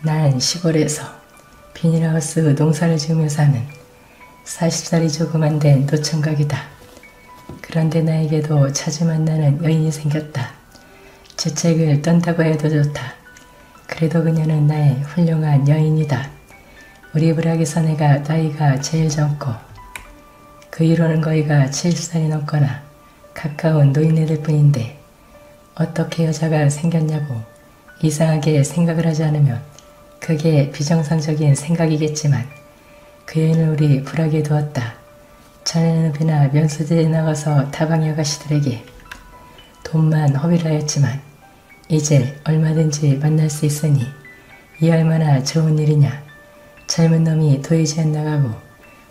난 시골에서 비닐하우스 농사를 지으며 사는 40살이 조금 안 된 노총각이다. 그런데 나에게도 자주 만나는 여인이 생겼다. 주책을 떤다고 해도 좋다. 그래도 그녀는 나의 훌륭한 여인이다. 우리 부락에서 내가 나이가 제일 젊고 그 이후로는 거의가 70살이 넘거나 가까운 노인네들 뿐인데 어떻게 여자가 생겼냐고 이상하게 생각을 하지 않으면 그게 비정상적인 생각이겠지만 그 여인을 우리 부락에 두었다. 전에는 비나 면소지에 나가서 다방이 아가씨들에게 돈만 허비를 하였지만 이제 얼마든지 만날 수 있으니 이 얼마나 좋은 일이냐. 젊은 놈이 도이지 않나가고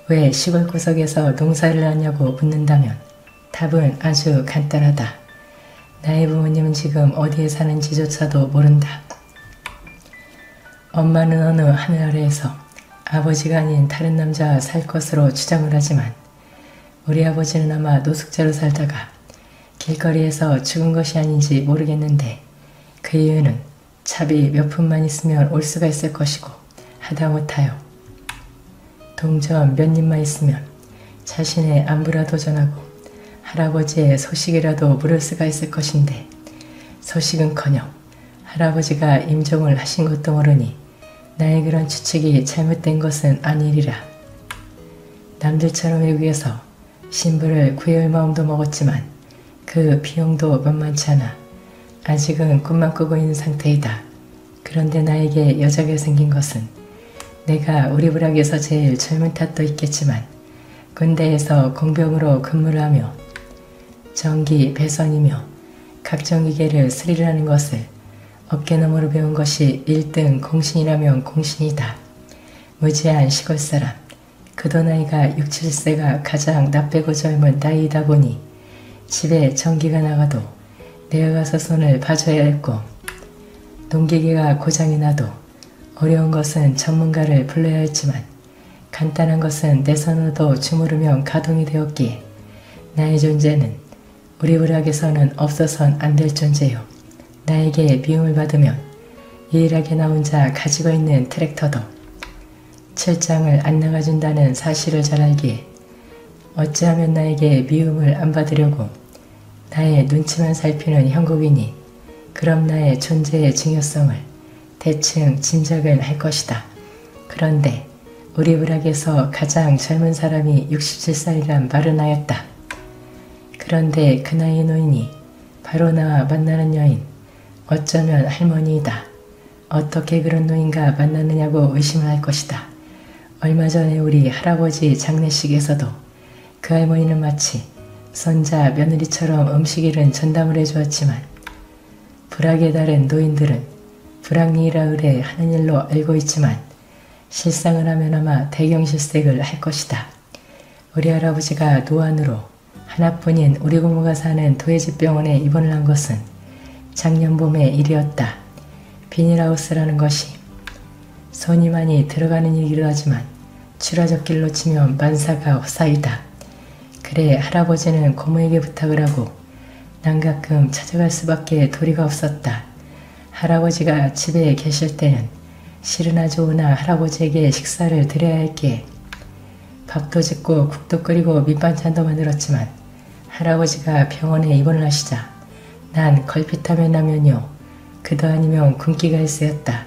왜 시골 구석에서 농사를 하냐고 묻는다면 답은 아주 간단하다. 나의 부모님은 지금 어디에 사는지조차도 모른다. 엄마는 어느 하늘 아래에서 아버지가 아닌 다른 남자와 살 것으로 주장을 하지만 우리 아버지는 아마 노숙자로 살다가 길거리에서 죽은 것이 아닌지 모르겠는데 그 이유는 차비 몇 푼만 있으면 올 수가 있을 것이고 하다못하여 동전 몇 입만 있으면 자신의 안부라도 전하고 할아버지의 소식이라도 물을 수가 있을 것인데 소식은커녕 할아버지가 임종을 하신 것도 모르니 나의 그런 추측이 잘못된 것은 아니리라. 남들처럼 외국에서 신부를 구해올 마음도 먹었지만 그 비용도 만만치 않아 아직은 꿈만 꾸고 있는 상태이다. 그런데 나에게 여자가 생긴 것은 내가 우리 부락에서 제일 젊은 탓도 있겠지만 군대에서 공병으로 근무를 하며 전기 배선이며 각종 기계를 수리를 하는 것을 어깨너머로 배운 것이 1등 공신이라면 공신이다. 무지한 시골사람, 그도 나이가 6, 7세가 가장 나 빼고 젊은 나이이다 보니 집에 전기가 나가도 내가 가서 손을 봐줘야 했고 농기계가 고장이 나도 어려운 것은 전문가를 불러야 했지만 간단한 것은 내 손으로도 주무르면 가동이 되었기에 나의 존재는 우리 부락에서는 없어선 안 될 존재요. 나에게 미움을 받으면 유일하게 나 혼자 가지고 있는 트랙터도 출장을 안 나가준다는 사실을 잘 알기에 어찌하면 나에게 미움을 안 받으려고 나의 눈치만 살피는 형국이니 그럼 나의 존재의 중요성을 대충 짐작을 할 것이다. 그런데 우리 부락에서 가장 젊은 사람이 67살이란 말은 하였다. 그런데 그 나이의 노인이 바로 나와 만나는 여인, 어쩌면 할머니이다. 어떻게 그런 노인과 만났느냐고 의심을 할 것이다. 얼마 전에 우리 할아버지 장례식에서도 그 할머니는 마치 손자 며느리처럼 음식일은 전담을 해주었지만 부락에 다른 노인들은 불황리라 의뢰 하는 일로 알고 있지만 실상을 하면 아마 대경실색을 할 것이다. 우리 할아버지가 노안으로 하나뿐인 우리 고모가 사는 도예지병원에 입원을 한 것은 작년 봄의 일이었다. 비닐하우스라는 것이 손이 많이 들어가는 일이기도 하지만 추라적길로 치면 만사가 헛사이다. 그래 할아버지는 고모에게 부탁을 하고 난 가끔 찾아갈 수밖에 도리가 없었다. 할아버지가 집에 계실 때는 실이나 좋으나 할아버지에게 식사를 드려야 했기에 밥도 짓고 국도 끓이고 밑반찬도 만들었지만 할아버지가 병원에 입원을 하시자 난 걸핏하면 라면요. 그도 아니면 굶기가 일쑤였다.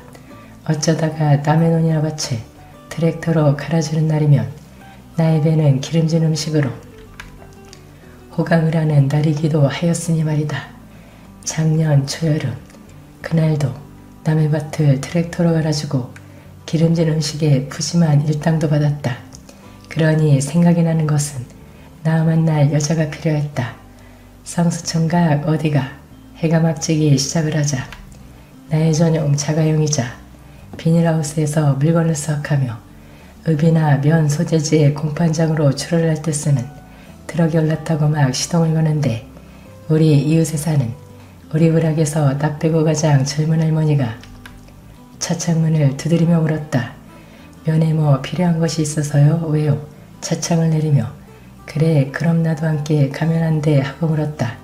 어쩌다가 남의 논이나 밭을 트랙터로 갈아주는 날이면 나의 배는 기름진 음식으로 호강을 하는 날이기도 하였으니 말이다. 작년 초여름 그날도 남의 밭을 트랙터로 갈아주고 기름진 음식에 푸짐한 일당도 받았다. 그러니 생각이 나는 것은 나 만날 여자가 필요했다. 성수총각 어디가 해가 막 지기 시작을 하자 나의 전용 자가용이자 비닐하우스에서 물건을 수확하며 읍이나 면 소재지의 공판장으로 출하를 할 때 쓰는 트럭에 올라타고 막 시동을 거는데 우리 이웃에 사는 우리 부락에서 나 빼고 가장 젊은 할머니가 차창문을 두드리며 물었다. 면에 뭐 필요한 것이 있어서요? 왜요? 차창을 내리며 그래 그럼 나도 함께 가면 안 돼 하고 물었다.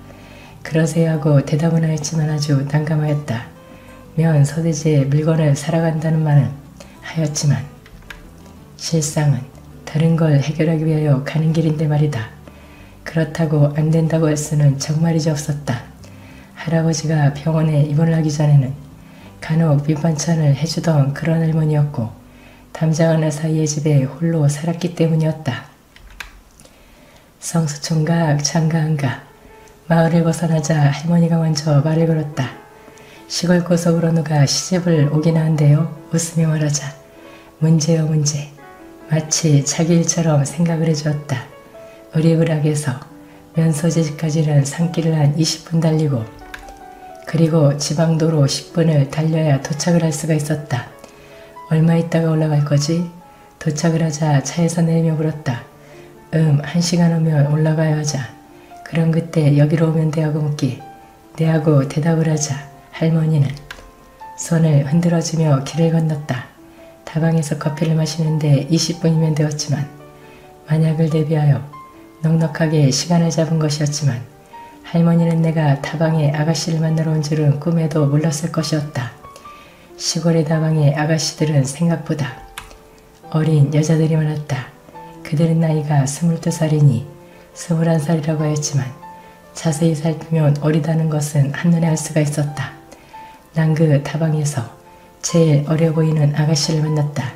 그러세요 하고 대답은 하였지만 아주 난감하였다. 면 소대지에 물건을 사러 간다는 말은 하였지만 실상은 다른 걸 해결하기 위하여 가는 길인데 말이다. 그렇다고 안 된다고 할 수는 정말이지 없었다. 할아버지가 병원에 입원을 하기 전에는 간혹 밑반찬을 해주던 그런 할머니였고 담장 하나 사이의 집에 홀로 살았기 때문이었다. 성수총각 장가한가 마을을 벗어나자 할머니가 먼저 말을 걸었다. 시골 고속으로 누가 시집을 오긴 한데요. 웃으며 말하자. 문제요 문제. 마치 자기 일처럼 생각을 해주었다. 우리 부락에서 면소재지까지는 산길을 한 20분 달리고 그리고 지방도로 10분을 달려야 도착을 할 수가 있었다. 얼마 있다가 올라갈 거지? 도착을 하자 차에서 내리며 물었다. 1시간 후면 올라가야 하자. 그럼 그때 여기로 오면 돼 하고 묻기. 네 하고 대답을 하자 할머니는 손을 흔들어주며 길을 건넜다. 다방에서 커피를 마시는데 20분이면 되었지만 만약을 대비하여 넉넉하게 시간을 잡은 것이었지만 할머니는 내가 다방에 아가씨를 만나러 온 줄은 꿈에도 몰랐을 것이었다. 시골의 다방의 아가씨들은 생각보다 어린 여자들이 많았다. 그들은 나이가 22살이니 21살이라고 하였지만 자세히 살피면 어리다는 것은 한눈에 알 수가 있었다. 난 그 다방에서 제일 어려 보이는 아가씨를 만났다.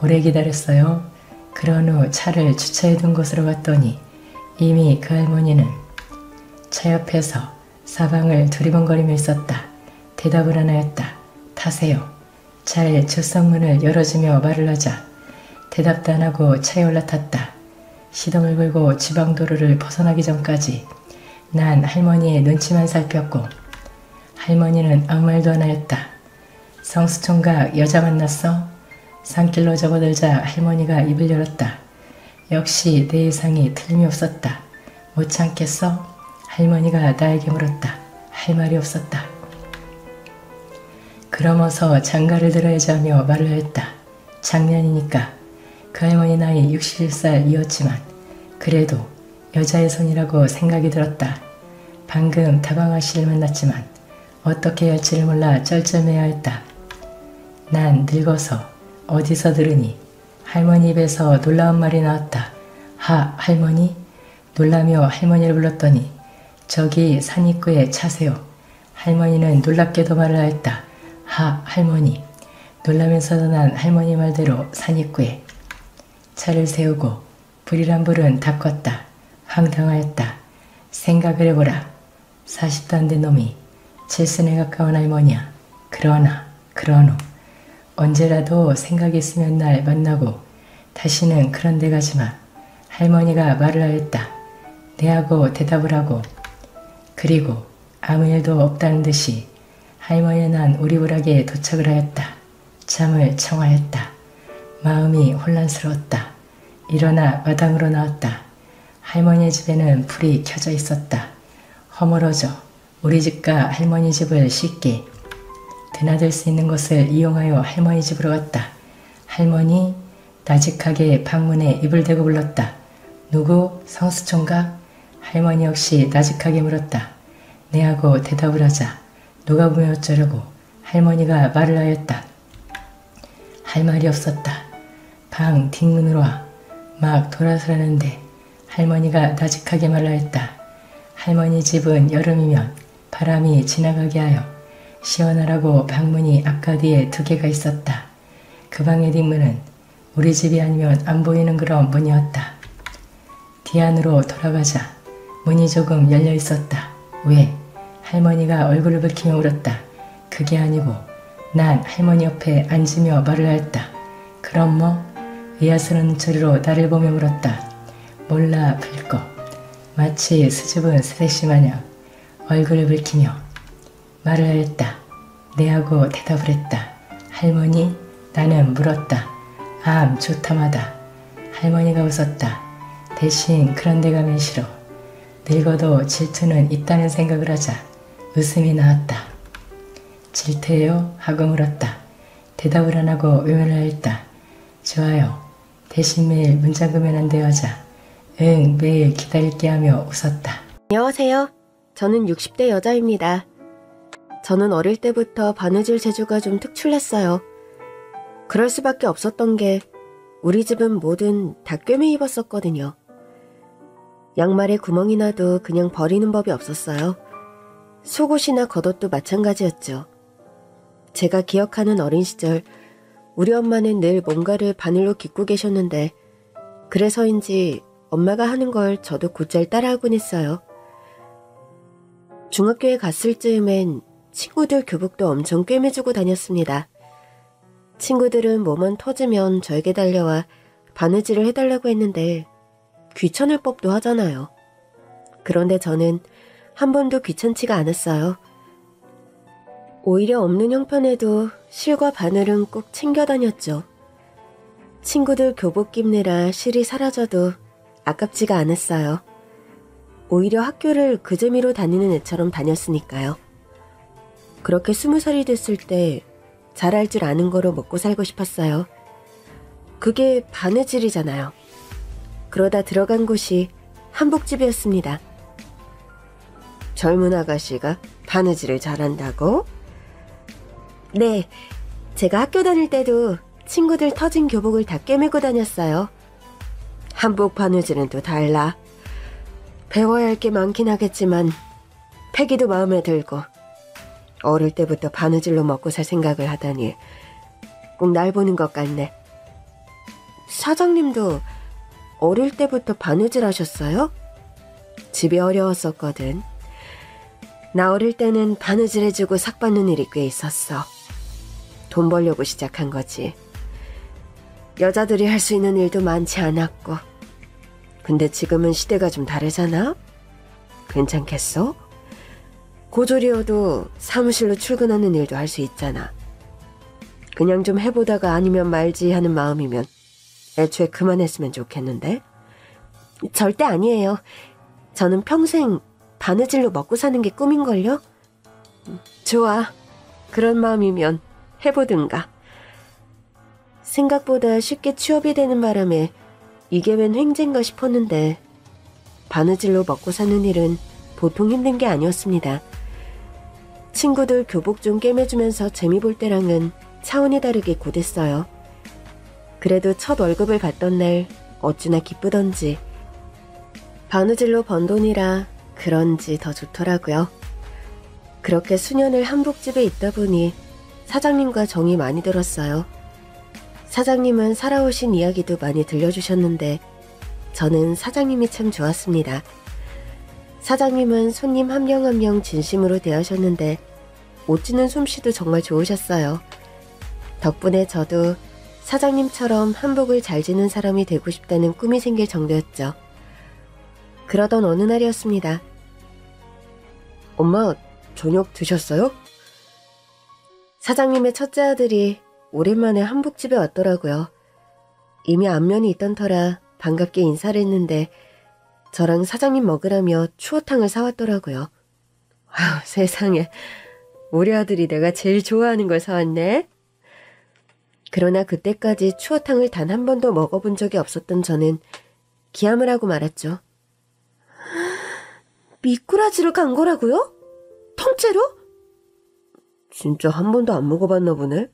오래 기다렸어요. 그런 후 차를 주차해둔 곳으로 갔더니 이미 그 할머니는 차 옆에서 사방을 두리번거리며 있었다. 대답을 안 하였다. 타세요. 차의 주석문을 열어주며 말을 하자 대답도 안 하고 차에 올라탔다. 시동을 걸고 지방도로를 벗어나기 전까지 난 할머니의 눈치만 살폈고 할머니는 아무 말도 안 하였다. 성수총각 여자 만났어? 산길로 접어들자 할머니가 입을 열었다. 역시 내 예상이 틀림이 없었다. 못 참겠어? 할머니가 나에게 물었다. 할 말이 없었다. 그럼 어서 장가를 들어야지 하며 말을 하였다. 작년이니까 그 할머니 나이 61살이었지만 그래도 여자의 손이라고 생각이 들었다. 방금 다방아씨를 만났지만 어떻게 해야 할지를 몰라 쩔쩔매야 했다. 난 늙어서 어디서 들으니 할머니 입에서 놀라운 말이 나왔다. 하 할머니? 놀라며 할머니를 불렀더니 저기 산 입구에 차세요. 할머니는 놀랍게도 말을 하였다. 하 할머니. 놀라면서도 난 할머니 말대로 산 입구에 차를 세우고 불이란 불은 다 껐다. 황당하였다. 생각을 해보라. 40도 안 된 놈이 70에 가까운 할머니야. 그러나 그런 후 언제라도 생각이 있으면 날 만나고 다시는 그런 데 가지마. 할머니가 말을 하였다. 네 하고 대답을 하고 그리고 아무 일도 없다는 듯이 할머니는 난 우리 부락에 도착을 하였다. 잠을 청하였다. 마음이 혼란스러웠다. 일어나 마당으로 나왔다. 할머니의 집에는 불이 켜져 있었다. 허물어져 우리 집과 할머니 집을 쉽게 드나들 수 있는 것을 이용하여 할머니 집으로 갔다. 할머니 나직하게 방문에 입을 대고 불렀다. 누구? 성수총각? 할머니 역시 나직하게 물었다. 네 하고 대답을 하자 누가 보면 어쩌려고 할머니가 말을 하였다. 할 말이 없었다. 방 뒷문으로 와. 막 돌아서라는데 할머니가 나직하게 말을 하였다. 할머니 집은 여름이면 바람이 지나가게 하여 시원하라고 방문이 앞가디에 2개가 있었다. 그 방의 뒷문은 우리 집이 아니면 안 보이는 그런 문이었다. 뒤 안으로 돌아가자 문이 조금 열려 있었다. 왜? 할머니가 얼굴을 붉히며 울었다. 그게 아니고 난 할머니 옆에 앉으며 말을 하였다. 그럼 뭐? 의아스러운 눈초리로 나를 보며 물었다. 몰라 불꺼. 마치 수줍은 스레시 마냥 얼굴을 붉히며 말을 하였다. 네 하고 대답을 했다. 할머니? 나는 물었다. 암 좋다마다. 할머니가 웃었다. 대신 그런 데 가면 싫어. 늙어도 질투는 있다는 생각을 하자 웃음이 나왔다. 질투예요? 하고 물었다. 대답을 안 하고 외면을 하였다. 좋아요. 대신 매일 문자금연 안 되어자. 응 매일 기다릴게 하며 웃었다. 안녕하세요. 저는 60대 여자입니다. 저는 어릴 때부터 바느질 재주가 좀 특출났어요. 그럴 수밖에 없었던 게 우리 집은 뭐든 다 꿰매 입었었거든요. 양말에 구멍이 나도 그냥 버리는 법이 없었어요. 속옷이나 겉옷도 마찬가지였죠. 제가 기억하는 어린 시절 우리 엄마는 늘 뭔가를 바늘로 깃고 계셨는데 그래서인지 엄마가 하는 걸 저도 곧잘 따라하곤 했어요. 중학교에 갔을 즈음엔 친구들 교복도 엄청 꿰매주고 다녔습니다. 친구들은 뭐만 터지면 저에게 달려와 바느질을 해달라고 했는데 귀찮을 법도 하잖아요. 그런데 저는 한 번도 귀찮지가 않았어요. 오히려 없는 형편에도 실과 바늘은 꼭 챙겨 다녔죠. 친구들 교복 깁느라 실이 사라져도 아깝지가 않았어요. 오히려 학교를 그 재미로 다니는 애처럼 다녔으니까요. 그렇게 20살이 됐을 때 잘할 줄 아는 거로 먹고 살고 싶었어요. 그게 바느질이잖아요. 그러다 들어간 곳이 한복집이었습니다. 젊은 아가씨가 바느질을 잘한다고? 네, 제가 학교 다닐 때도 친구들 터진 교복을 다 꿰매고 다녔어요. 한복 바느질은 또 달라. 배워야 할 게 많긴 하겠지만 패기도 마음에 들고 어릴 때부터 바느질로 먹고 살 생각을 하다니 꼭 날 보는 것 같네. 사장님도 어릴 때부터 바느질 하셨어요? 집이 어려웠었거든. 나 어릴 때는 바느질 해주고 삭 받는 일이 꽤 있었어. 돈 벌려고 시작한 거지. 여자들이 할 수 있는 일도 많지 않았고. 근데 지금은 시대가 좀 다르잖아? 괜찮겠어? 고졸이어도 사무실로 출근하는 일도 할 수 있잖아. 그냥 좀 해보다가 아니면 말지 하는 마음이면 애초에 그만했으면 좋겠는데? 절대 아니에요. 저는 평생 바느질로 먹고 사는 게 꿈인걸요? 좋아. 그런 마음이면 해보든가. 생각보다 쉽게 취업이 되는 바람에 이게 웬 횡재인가 싶었는데 바느질로 먹고 사는 일은 보통 힘든 게 아니었습니다. 친구들 교복 좀 꿰매주면서 재미 볼 때랑은 차원이 다르게 고됐어요. 그래도 첫 월급을 받던 날 어찌나 기쁘던지 바느질로 번 돈이라 그런지 더 좋더라고요. 그렇게 수년을 한복집에 있다 보니 사장님과 정이 많이 들었어요. 사장님은 살아오신 이야기도 많이 들려주셨는데 저는 사장님이 참 좋았습니다. 사장님은 손님 한 명 한 명 진심으로 대하셨는데 못 짖는 솜씨도 정말 좋으셨어요. 덕분에 저도 사장님처럼 한복을 잘 지는 사람이 되고 싶다는 꿈이 생길 정도였죠. 그러던 어느 날이었습니다. 엄마, 저녁 드셨어요? 사장님의 첫째 아들이 오랜만에 한복집에 왔더라고요. 이미 안면이 있던 터라 반갑게 인사를 했는데 저랑 사장님 먹으라며 추어탕을 사왔더라고요. 아유, 세상에. 우리 아들이 내가 제일 좋아하는 걸 사왔네. 그러나 그때까지 추어탕을 단 한 번도 먹어본 적이 없었던 저는 기함을 하고 말았죠. 미꾸라지를 간 거라고요? 통째로? 진짜 한 번도 안 먹어봤나 보네.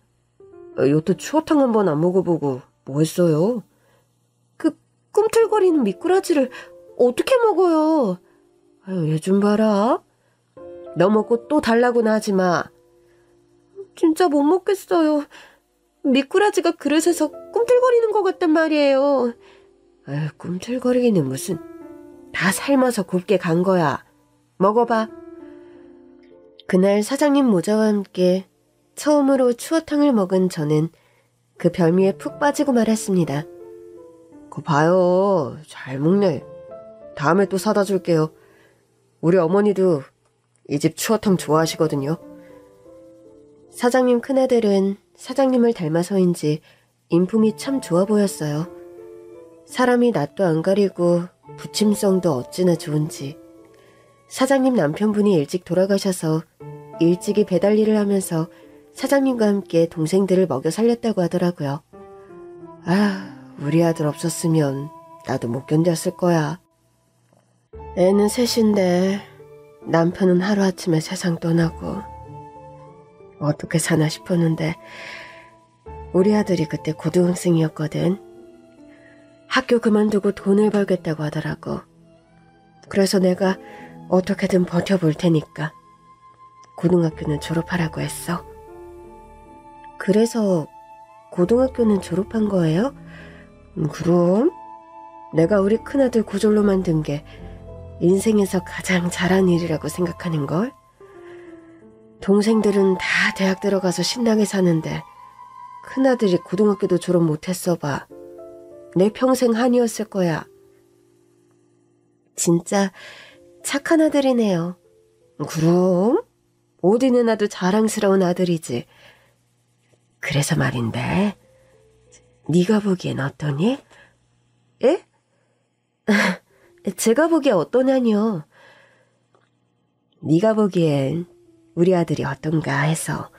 여태 추어탕 한 번 안 먹어보고 뭐 했어요? 그 꿈틀거리는 미꾸라지를 어떻게 먹어요? 아유, 얘 좀 봐라. 너 먹고 또 달라고나 하지 마. 진짜 못 먹겠어요. 미꾸라지가 그릇에서 꿈틀거리는 것 같단 말이에요. 아유, 꿈틀거리기는 무슨. 다 삶아서 곱게 간 거야. 먹어봐. 그날 사장님 모자와 함께 처음으로 추어탕을 먹은 저는 그 별미에 푹 빠지고 말았습니다. 그거 봐요. 잘 먹네. 다음에 또 사다 줄게요. 우리 어머니도 이 집 추어탕 좋아하시거든요. 사장님 큰아들은 사장님을 닮아서인지 인품이 참 좋아 보였어요. 사람이 낯도 안 가리고 부침성도 어찌나 좋은지. 사장님 남편분이 일찍 돌아가셔서 일찍이 배달 일을 하면서 사장님과 함께 동생들을 먹여 살렸다고 하더라고요. 아, 우리 아들 없었으면 나도 못 견뎠을 거야. 애는 셋인데 남편은 하루아침에 세상 떠나고 어떻게 사나 싶었는데 우리 아들이 그때 고등학생이었거든. 학교 그만두고 돈을 벌겠다고 하더라고. 그래서 내가 어떻게든 버텨볼 테니까 고등학교는 졸업하라고 했어. 그래서 고등학교는 졸업한 거예요? 그럼 내가 우리 큰아들 고졸로 만든 게 인생에서 가장 잘한 일이라고 생각하는걸? 동생들은 다 대학 들어가서 신나게 사는데 큰아들이 고등학교도 졸업 못했어 봐. 내 평생 한이었을 거야. 진짜 착한 아들이네요. 그럼 어디 누나도 자랑스러운 아들이지. 그래서 말인데 네가 보기엔 어떠니? 에? 제가 보기에 어떠냐뇨. 네가 보기엔 우리 아들이 어떤가 해서.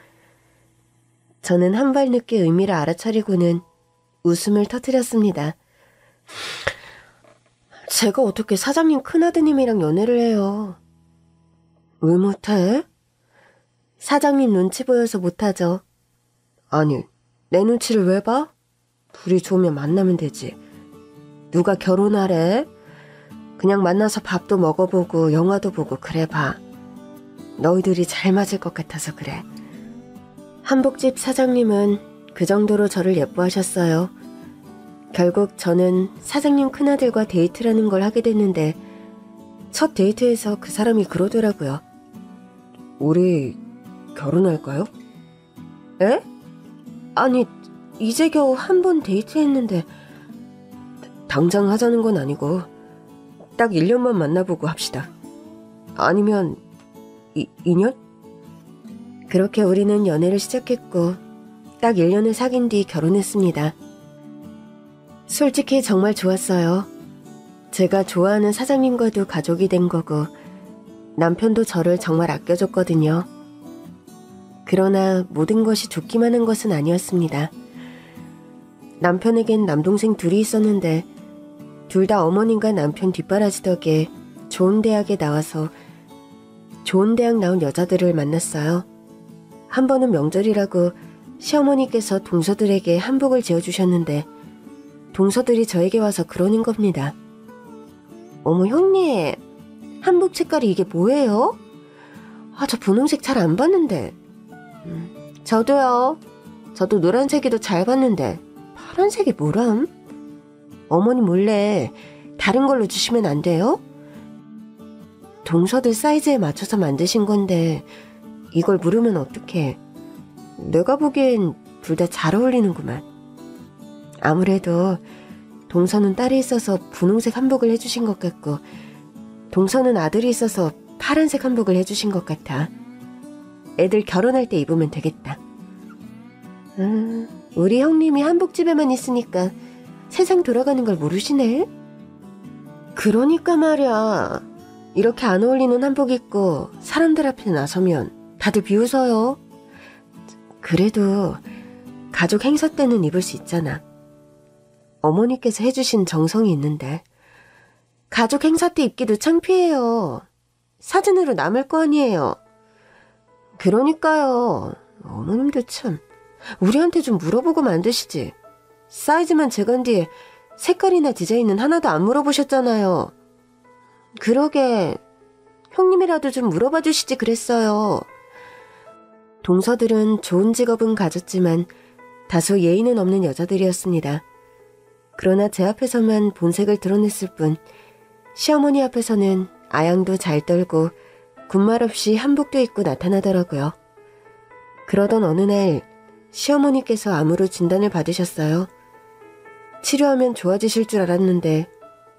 저는 한 발 늦게 의미를 알아차리고는 웃음을 터뜨렸습니다. 제가 어떻게 사장님 큰아드님이랑 연애를 해요? 왜 못해? 사장님 눈치 보여서 못하죠. 아니, 내 눈치를 왜 봐? 둘이 좋으면 만나면 되지. 누가 결혼하래? 그냥 만나서 밥도 먹어보고 영화도 보고 그래 봐. 너희들이 잘 맞을 것 같아서 그래. 한복집 사장님은 그 정도로 저를 예뻐하셨어요. 결국 저는 사장님 큰아들과 데이트라는 걸 하게 됐는데 첫 데이트에서 그 사람이 그러더라고요. 우리 결혼할까요? 에? 아니, 이제 겨우 한 번 데이트했는데 당장 하자는 건 아니고 딱 1년만 만나보고 합시다. 아니면 2년? 그렇게 우리는 연애를 시작했고 딱 1년을 사귄 뒤 결혼했습니다. 솔직히 정말 좋았어요. 제가 좋아하는 사장님과도 가족이 된 거고 남편도 저를 정말 아껴줬거든요. 그러나 모든 것이 좋기만 한 것은 아니었습니다. 남편에겐 남동생 둘이 있었는데 둘 다 어머님과 남편 뒷바라지 덕에 좋은 대학에 나와서 좋은 대학 나온 여자들을 만났어요. 한 번은 명절이라고 시어머니께서 동서들에게 한복을 지어주셨는데 동서들이 저에게 와서 그러는 겁니다. 어머 형님, 한복 색깔이 이게 뭐예요? 저 분홍색 잘 안 봤는데. 저도요. 저도 노란색이도 잘 봤는데 파란색이 뭐람? 어머니 몰래 다른 걸로 주시면 안 돼요? 동서들 사이즈에 맞춰서 만드신 건데 이걸 물으면 어떡해. 내가 보기엔 둘 다 잘 어울리는구만. 아무래도 동서는 딸이 있어서 분홍색 한복을 해주신 것 같고 동서는 아들이 있어서 파란색 한복을 해주신 것 같아. 애들 결혼할 때 입으면 되겠다. 우리 형님이 한복집에만 있으니까 세상 돌아가는 걸 모르시네. 그러니까 말이야. 이렇게 안 어울리는 한복 입고 사람들 앞에 나서면 다들 비웃어요. 그래도 가족 행사 때는 입을 수 있잖아. 어머니께서 해주신 정성이 있는데 가족 행사 때 입기도 창피해요. 사진으로 남을 거 아니에요. 그러니까요. 어머님도 참 우리한테 좀 물어보고 만드시지. 사이즈만 재간 뒤에 색깔이나 디자인은 하나도 안 물어보셨잖아요. 그러게 형님이라도 좀 물어봐 주시지 그랬어요. 동서들은 좋은 직업은 가졌지만 다소 예의는 없는 여자들이었습니다. 그러나 제 앞에서만 본색을 드러냈을 뿐 시어머니 앞에서는 아양도 잘 떨고 군말 없이 한복도 입고 나타나더라고요. 그러던 어느 날 시어머니께서 암으로 진단을 받으셨어요. 치료하면 좋아지실 줄 알았는데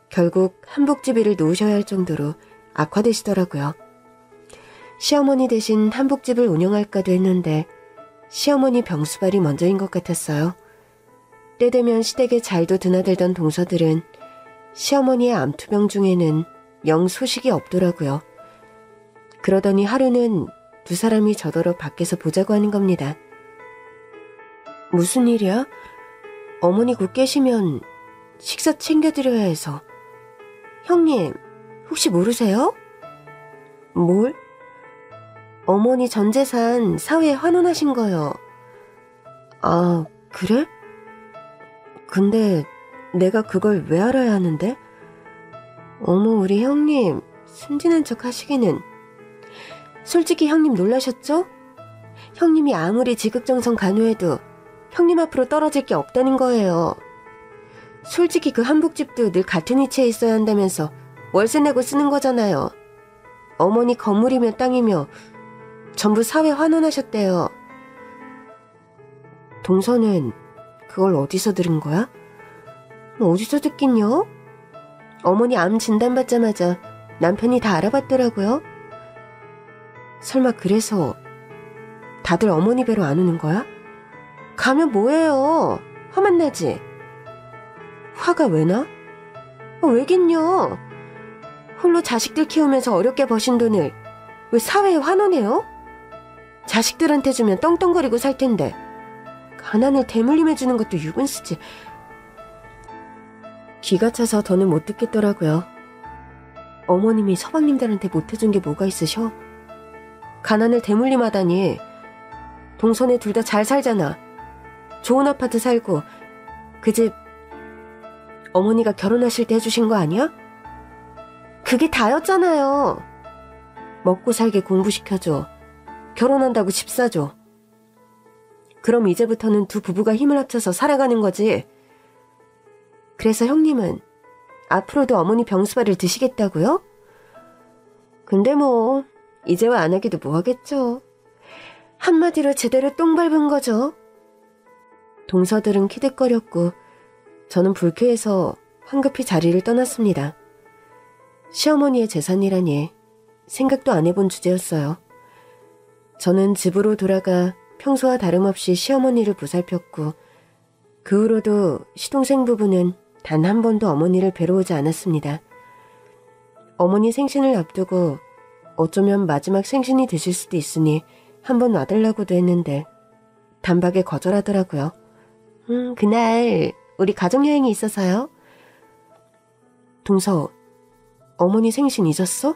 결국 한복집이를 놓으셔야 할 정도로 악화되시더라고요. 시어머니 대신 한복집을 운영할까도 했는데 시어머니 병수발이 먼저인 것 같았어요. 때 되면 시댁에 잘도 드나들던 동서들은 시어머니의 암투병 중에는 영 소식이 없더라고요. 그러더니 하루는 두 사람이 저더러 밖에서 보자고 하는 겁니다. 무슨 일이야? 어머니 곧 깨시면 식사 챙겨드려야 해서. 형님, 혹시 모르세요? 뭘? 어머니 전 재산 사회에 환원하신 거요. 아, 그래? 근데 내가 그걸 왜 알아야 하는데? 어머, 우리 형님 순진한 척 하시기는. 솔직히 형님 놀라셨죠? 형님이 아무리 지극정성 간호해도 형님 앞으로 떨어질 게 없다는 거예요. 솔직히 그 한복집도 늘 같은 위치에 있어야 한다면서 월세 내고 쓰는 거잖아요. 어머니 건물이며 땅이며 전부 사회 환원하셨대요. 동서는 그걸 어디서 들은 거야? 어디서 듣긴요? 어머니 암 진단받자마자 남편이 다 알아봤더라고요. 설마 그래서 다들 어머니 배로 안 오는 거야? 가면 뭐해요? 화만 나지? 화가 왜 나? 왜긴요? 홀로 자식들 키우면서 어렵게 버신 돈을 왜 사회에 환원해요? 자식들한테 주면 떵떵거리고 살 텐데 가난을 대물림해주는 것도 유분수지. 기가 차서 더는 못 듣겠더라고요. 어머님이 서방님들한테 못해준 게 뭐가 있으셔? 가난을 대물림하다니. 동선에 둘 다 잘 살잖아. 좋은 아파트 살고 그 집 어머니가 결혼하실 때 해주신 거 아니야? 그게 다였잖아요. 먹고 살게 공부시켜줘. 결혼한다고 집 사줘. 그럼 이제부터는 두 부부가 힘을 합쳐서 살아가는 거지. 그래서 형님은 앞으로도 어머니 병수발을 드시겠다고요? 근데 뭐 이제와 안 하기도 뭐하겠죠. 한마디로 제대로 똥 밟은 거죠. 동서들은 키득거렸고 저는 불쾌해서 황급히 자리를 떠났습니다. 시어머니의 재산이라니 생각도 안 해본 주제였어요. 저는 집으로 돌아가 평소와 다름없이 시어머니를 보살폈고 그 후로도 시동생 부부는 단 한 번도 어머니를 뵈러 오지 않았습니다. 어머니 생신을 앞두고 어쩌면 마지막 생신이 되실 수도 있으니 한번 와달라고도 했는데 단박에 거절하더라고요. 그날 우리 가족여행이 있어서요. 동서, 어머니 생신 잊었어?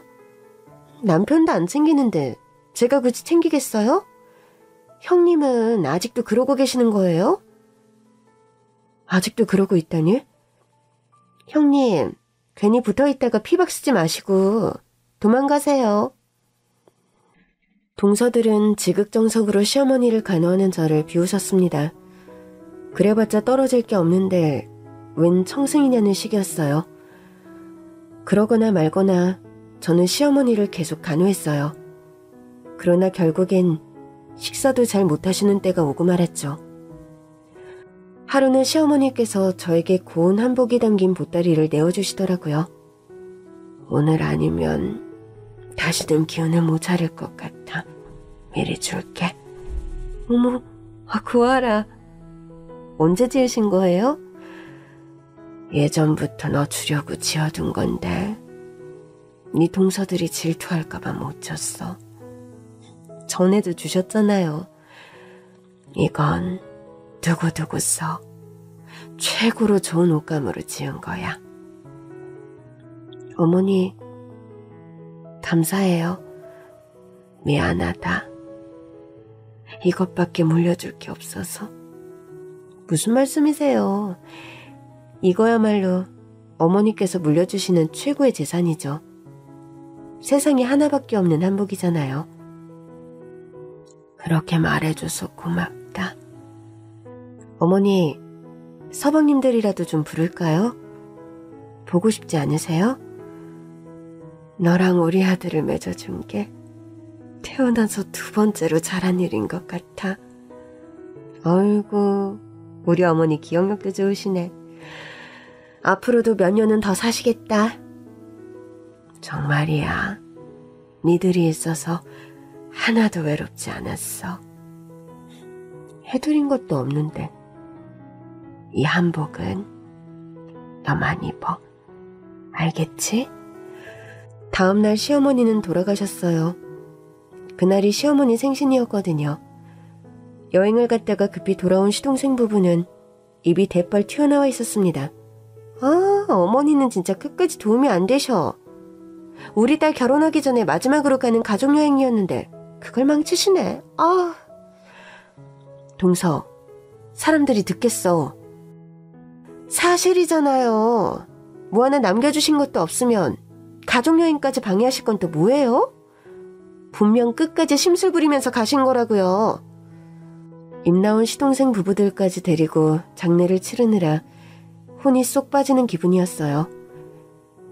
남편도 안 챙기는데 제가 굳이 챙기겠어요? 형님은 아직도 그러고 계시는 거예요? 아직도 그러고 있다니? 형님, 괜히 붙어있다가 피박 쓰지 마시고 도망가세요. 동서들은 지극정성으로 시어머니를 간호하는 저를 비웃었습니다. 그래봤자 떨어질 게 없는데 웬 청승이냐는 식이었어요. 그러거나 말거나 저는 시어머니를 계속 간호했어요. 그러나 결국엔 식사도 잘 못하시는 때가 오고 말았죠. 하루는 시어머니께서 저에게 고운 한복이 담긴 보따리를 내어주시더라고요. 오늘 아니면 다시는 기운을 못 차릴 것 같아. 미리 줄게. 어머, 구하라. 언제 지으신 거예요? 예전부터 너 주려고 지어둔 건데 네 동서들이 질투할까봐 못 줬어. 전에도 주셨잖아요. 이건 두고두고 써. 최고로 좋은 옷감으로 지은 거야. 어머니, 감사해요. 미안하다. 이것밖에 물려줄 게 없어서. 무슨 말씀이세요? 이거야말로 어머니께서 물려주시는 최고의 재산이죠. 세상에 하나밖에 없는 한복이잖아요. 그렇게 말해줘서 고맙다. 어머니, 서방님들이라도 좀 부를까요? 보고 싶지 않으세요? 너랑 우리 아들을 맺어준 게 태어나서 두 번째로 잘한 일인 것 같아. 어이구, 우리 어머니 기억력도 좋으시네. 앞으로도 몇 년은 더 사시겠다. 정말이야. 니들이 있어서 하나도 외롭지 않았어. 해드린 것도 없는데 이 한복은 너만 입어. 알겠지? 다음날 시어머니는 돌아가셨어요. 그날이 시어머니 생신이었거든요. 여행을 갔다가 급히 돌아온 시동생 부부는 입이 대빨 튀어나와 있었습니다. 아, 어머니는 진짜 끝까지 도움이 안 되셔. 우리 딸 결혼하기 전에 마지막으로 가는 가족여행이었는데 그걸 망치시네. 아. 동서, 사람들이 듣겠어. 사실이잖아요. 뭐 하나 남겨주신 것도 없으면 가족여행까지 방해하실 건 또 뭐예요? 분명 끝까지 심술 부리면서 가신 거라고요. 입 나온 시동생 부부들까지 데리고 장례를 치르느라 혼이 쏙 빠지는 기분이었어요.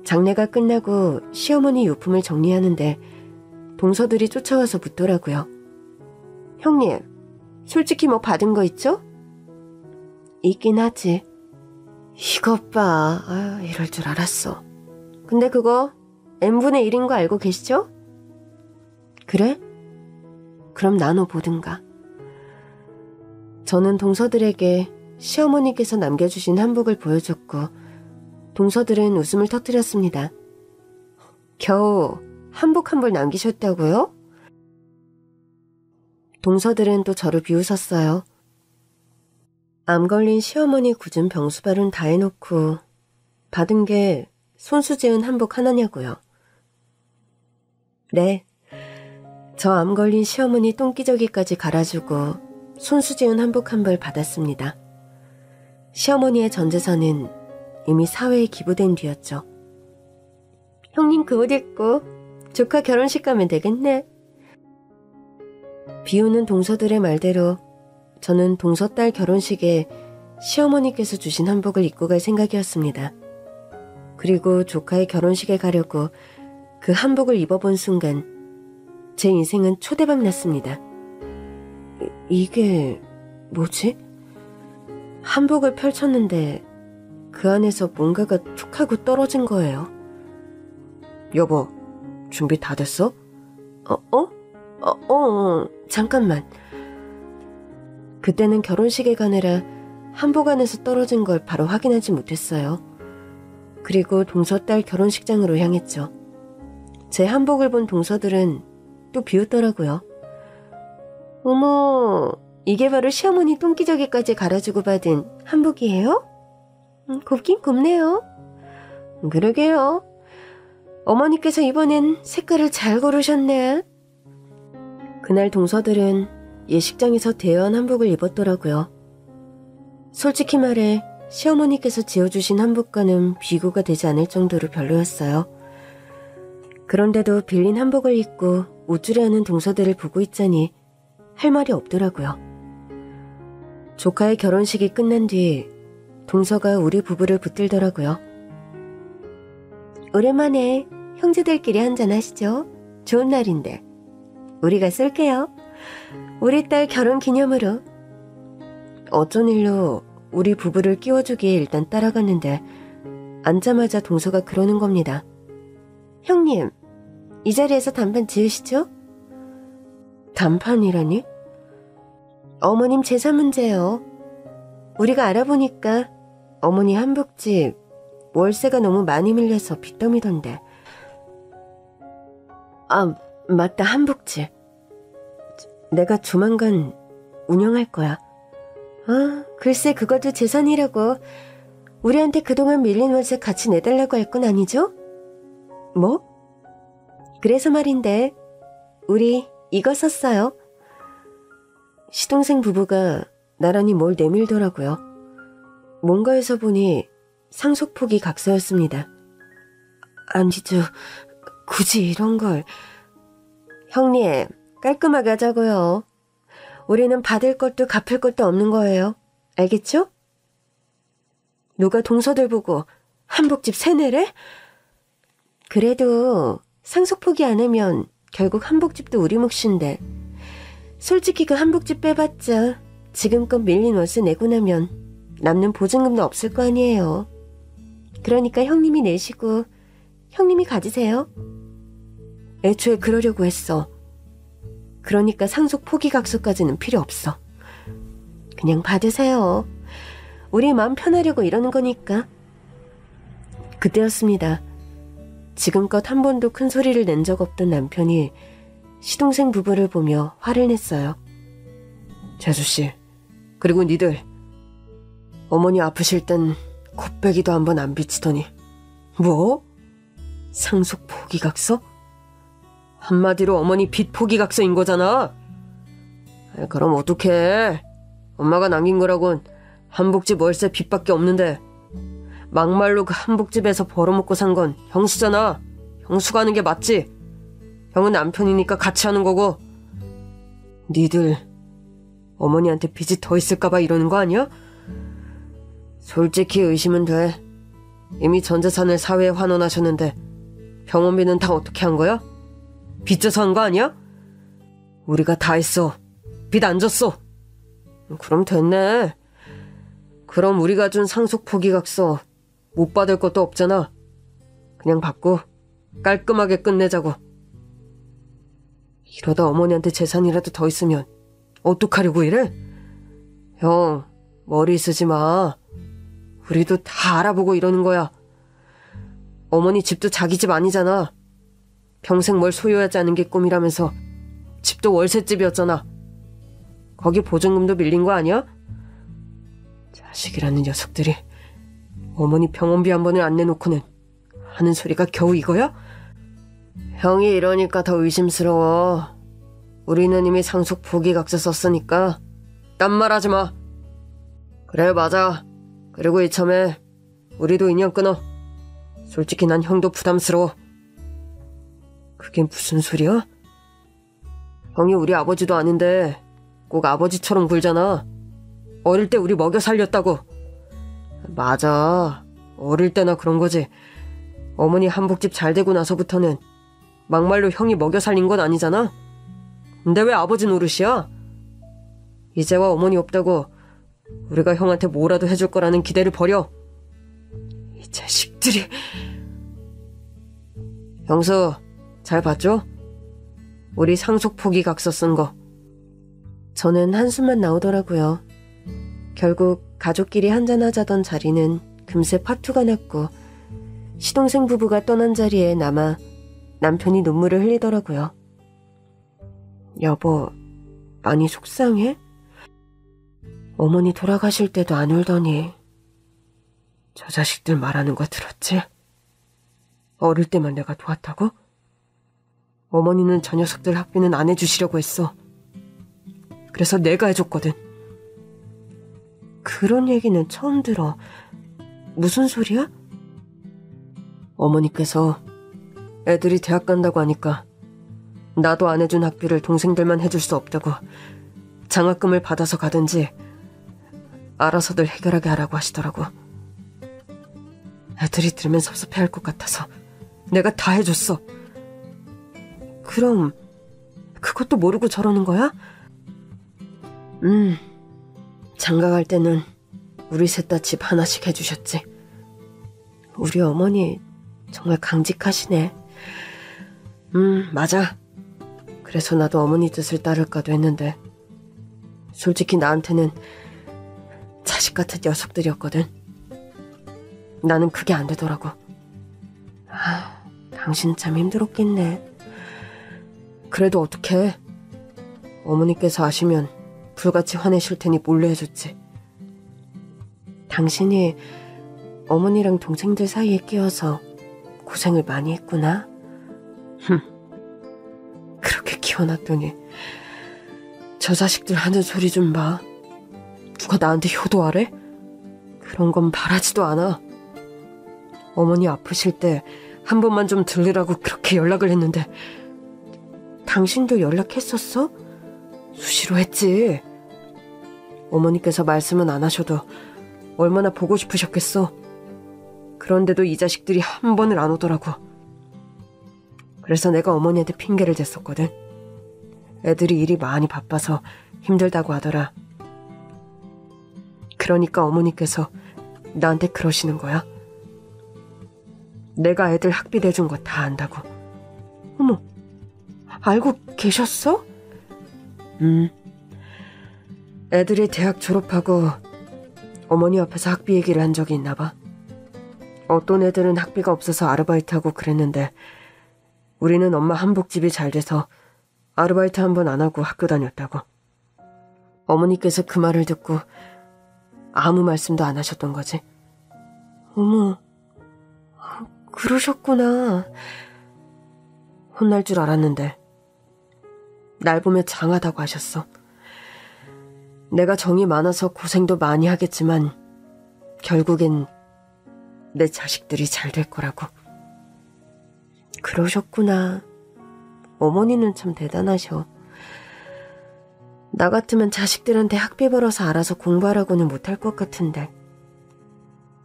장례가 끝나고 시어머니 유품을 정리하는데 동서들이 쫓아와서 묻더라고요. 형님, 솔직히 뭐 받은 거 있죠? 있긴 하지. 이것 봐. 아유, 이럴 줄 알았어. 근데 그거 n분의 1인 거 알고 계시죠? 그래? 그럼 나눠보든가. 저는 동서들에게 시어머니께서 남겨주신 한복을 보여줬고 동서들은 웃음을 터뜨렸습니다. 겨우 한복 한 벌 남기셨다고요? 동서들은 또 저를 비웃었어요. 암 걸린 시어머니 굳은 병수발은 다 해놓고 받은 게 손수 지은 한복 하나냐고요. 네, 저 암 걸린 시어머니 똥기저귀까지 갈아주고 손수 지은 한복 한 벌 받았습니다. 시어머니의 전 재산은 이미 사회에 기부된 뒤였죠. 형님 그 옷 입고 조카 결혼식 가면 되겠네. 비우는 동서들의 말대로 저는 동서딸 결혼식에 시어머니께서 주신 한복을 입고 갈 생각이었습니다. 그리고 조카의 결혼식에 가려고 그 한복을 입어본 순간 제 인생은 초대박 났습니다. 이게 뭐지? 한복을 펼쳤는데 그 안에서 뭔가가 툭 하고 떨어진 거예요. 여보, 준비 다 됐어? 잠깐만. 그때는 결혼식에 가느라 한복 안에서 떨어진 걸 바로 확인하지 못했어요. 그리고 동서딸 결혼식장으로 향했죠. 제 한복을 본 동서들은 또 비웃더라고요. 어머, 이게 바로 시어머니 똥기저귀까지 갈아주고 받은 한복이에요? 곱긴 곱네요. 그러게요. 어머니께서 이번엔 색깔을 잘 고르셨네. 그날 동서들은 예식장에서 대여한 한복을 입었더라고요. 솔직히 말해 시어머니께서 지어주신 한복과는 비교가 되지 않을 정도로 별로였어요. 그런데도 빌린 한복을 입고 우쭐해하는 동서들을 보고 있자니 할 말이 없더라고요. 조카의 결혼식이 끝난 뒤 동서가 우리 부부를 붙들더라고요. 오랜만에 형제들끼리 한잔하시죠. 좋은 날인데. 우리가 쏠게요. 우리 딸 결혼 기념으로. 어쩐 일로 우리 부부를 끼워주기에 일단 따라갔는데 앉자마자 동서가 그러는 겁니다. 형님, 이 자리에서 단판 지으시죠? 단판이라니? 어머님 재산 문제예요. 우리가 알아보니까 어머니 한복집 월세가 너무 많이 밀려서 빚더미던데. 아, 맞다, 한복집. 내가 조만간 운영할 거야. 아, 글쎄 그것도 재산이라고. 우리한테 그동안 밀린 월세 같이 내달라고 할 건 아니죠? 뭐? 그래서 말인데 우리 이거 썼어요. 시동생 부부가 나란히 뭘 내밀더라고요. 뭔가에서 보니 상속폭이 각서였습니다. 아니죠, 굳이 이런 걸. 형님, 깔끔하게 하자고요. 우리는 받을 것도 갚을 것도 없는 거예요. 알겠죠? 누가 동서들 보고 한복집 세뇌래? 그래도 상속 포기 안 하면 결국 한복집도 우리 몫인데, 솔직히 그 한복집 빼봤자 지금껏 밀린 월세 내고 나면 남는 보증금도 없을 거 아니에요. 그러니까 형님이 내시고 형님이 가지세요. 애초에 그러려고 했어. 그러니까 상속 포기 각서까지는 필요 없어. 그냥 받으세요. 우리 마음 편하려고 이러는 거니까. 그때였습니다. 지금껏 한 번도 큰 소리를 낸 적 없던 남편이 시동생 부부를 보며 화를 냈어요. 재수씨, 그리고 니들 어머니 아프실 땐 곱빼기도 한 번 안 비치더니 뭐? 상속 포기 각서? 한마디로 어머니 빚 포기각서인 거잖아. 그럼 어떡해. 엄마가 남긴 거라곤 한복집 월세 빚밖에 없는데 막말로 그 한복집에서 벌어먹고 산 건 형수잖아. 형수가 하는 게 맞지. 형은 남편이니까 같이 하는 거고. 니들 어머니한테 빚이 더 있을까봐 이러는 거 아니야? 솔직히 의심은 돼. 이미 전 재산을 사회에 환원하셨는데 병원비는 다 어떻게 한 거야? 빚져서 한 거 아니야? 우리가 다 했어. 빚 안 졌어. 그럼 됐네. 그럼 우리가 준 상속 포기각서 못 받을 것도 없잖아. 그냥 받고 깔끔하게 끝내자고. 이러다 어머니한테 재산이라도 더 있으면 어떡하려고 이래? 형, 머리 쓰지 마. 우리도 다 알아보고 이러는 거야. 어머니 집도 자기 집 아니잖아. 평생 뭘 소유하지 않은 게 꿈이라면서 집도 월세집이었잖아. 거기 보증금도 밀린 거 아니야? 자식이라는 녀석들이 어머니 병원비 한 번을 안 내놓고는 하는 소리가 겨우 이거야? 형이 이러니까 더 의심스러워. 우리는 이미 상속 포기각서 썼으니까 딴 말 하지 마. 그래, 맞아. 그리고 이참에 우리도 인연 끊어. 솔직히 난 형도 부담스러워. 그게 무슨 소리야? 형이 우리 아버지도 아닌데 꼭 아버지처럼 굴잖아. 어릴 때 우리 먹여 살렸다고. 맞아. 어릴 때나 그런 거지. 어머니 한복집 잘 되고 나서부터는 막말로 형이 먹여 살린 건 아니잖아. 근데 왜 아버지 노릇이야? 이제와 어머니 없다고 우리가 형한테 뭐라도 해줄 거라는 기대를 버려. 이 자식들이. 형수, 잘 봤죠? 우리 상속 포기각서 쓴 거. 저는 한숨만 나오더라고요. 결국 가족끼리 한잔하자던 자리는 금세 파투가 났고 시동생 부부가 떠난 자리에 남아 남편이 눈물을 흘리더라고요. 여보, 많이 속상해? 어머니 돌아가실 때도 안 울더니. 저 자식들 말하는 거 들었지? 어릴 때만 내가 도왔다고? 어머니는 저 녀석들 학비는 안 해주시려고 했어. 그래서 내가 해줬거든. 그런 얘기는 처음 들어. 무슨 소리야? 어머니께서 애들이 대학 간다고 하니까 나도 안 해준 학비를 동생들만 해줄 수 없다고 장학금을 받아서 가든지 알아서들 해결하게 하라고 하시더라고. 애들이 들으면 섭섭해할 것 같아서 내가 다 해줬어. 그럼 그것도 모르고 저러는 거야? 장가갈 때는 우리 셋 다 집 하나씩 해주셨지. 우리 어머니 정말 강직하시네. 맞아. 그래서 나도 어머니 뜻을 따를까도 했는데 솔직히 나한테는 자식 같은 녀석들이었거든. 나는 그게 안 되더라고. 당신 참 힘들었겠네. 그래도 어떡해. 어머니께서 아시면 불같이 화내실 테니 몰래 해줬지. 당신이 어머니랑 동생들 사이에 끼어서 고생을 많이 했구나. 그렇게 키워놨더니 저 자식들 하는 소리 좀 봐. 누가 나한테 효도하래? 그런 건 바라지도 않아. 어머니 아프실 때 한 번만 좀 들르라고 그렇게 연락을 했는데 당신도 연락했었어? 수시로 했지. 어머니께서 말씀은 안 하셔도 얼마나 보고 싶으셨겠어. 그런데도 이 자식들이 한 번을 안 오더라고. 그래서 내가 어머니한테 핑계를 댔었거든. 애들이 일이 많이 바빠서 힘들다고 하더라. 그러니까 어머니께서 나한테 그러시는 거야. 내가 애들 학비 대준 거 다 안다고. 어머, 알고 계셨어? 애들이 대학 졸업하고 어머니 앞에서 학비 얘기를 한 적이 있나 봐. 어떤 애들은 학비가 없어서 아르바이트하고 그랬는데 우리는 엄마 한복집이 잘 돼서 아르바이트 한 번 안 하고 학교 다녔다고. 어머니께서 그 말을 듣고 아무 말씀도 안 하셨던 거지. 어머, 그러셨구나. 혼날 줄 알았는데 날 보며 장하다고 하셨어. 내가 정이 많아서 고생도 많이 하겠지만 결국엔 내 자식들이 잘 될 거라고. 그러셨구나. 어머니는 참 대단하셔. 나 같으면 자식들한테 학비 벌어서 알아서 공부하라고는 못할 것 같은데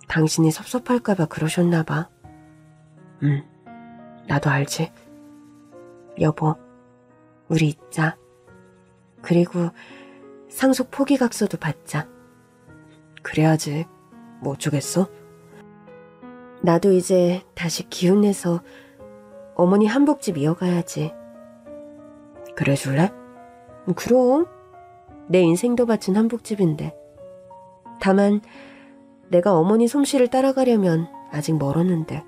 당신이 섭섭할까봐 그러셨나 봐. 나도 알지. 여보, 우리 있자. 그리고 상속 포기각서도 받자. 그래야지. 뭐 어쩌겠어? 나도 이제 다시 기운내서 어머니 한복집 이어가야지. 그래 줄래? 그럼. 내 인생도 바친 한복집인데. 다만 내가 어머니 솜씨를 따라가려면 아직 멀었는데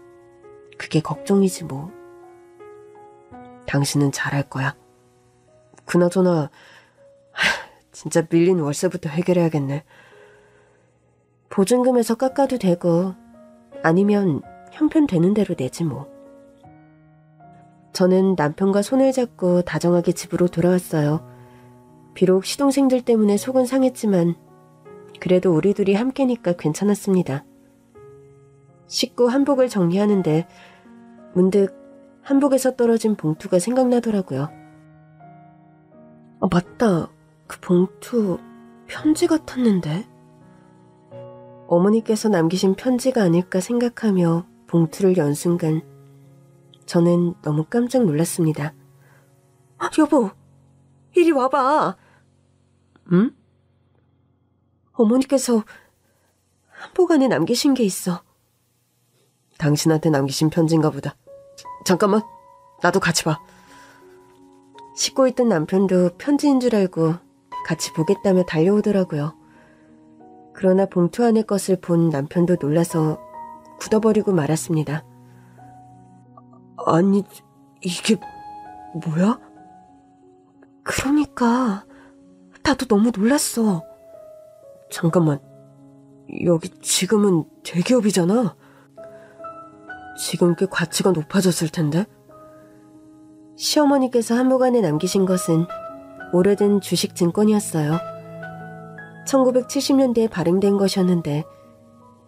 그게 걱정이지 뭐. 당신은 잘할 거야. 그나저나 진짜 밀린 월세부터 해결해야겠네. 보증금에서 깎아도 되고 아니면 형편되는 대로 내지 뭐. 저는 남편과 손을 잡고 다정하게 집으로 돌아왔어요. 비록 시동생들 때문에 속은 상했지만 그래도 우리 둘이 함께니까 괜찮았습니다. 씻고 한복을 정리하는데 문득 한복에서 떨어진 봉투가 생각나더라고요. 맞다. 그 봉투 편지 같았는데. 어머니께서 남기신 편지가 아닐까 생각하며 봉투를 연 순간 저는 너무 깜짝 놀랐습니다. 여보, 이리 와봐. 응? 어머니께서 한복 안에 남기신 게 있어. 당신한테 남기신 편지인가 보다. 잠깐만, 나도 같이 봐. 씻고 있던 남편도 편지인 줄 알고 같이 보겠다며 달려오더라고요. 그러나 봉투 안의 것을 본 남편도 놀라서 굳어버리고 말았습니다. 아니, 이게 뭐야? 그러니까 나도 너무 놀랐어. 잠깐만, 여기 지금은 대기업이잖아. 지금 꽤 가치가 높아졌을 텐데. 시어머니께서 한복 안에 남기신 것은 오래된 주식 증권이었어요. 1970년대에 발행된 것이었는데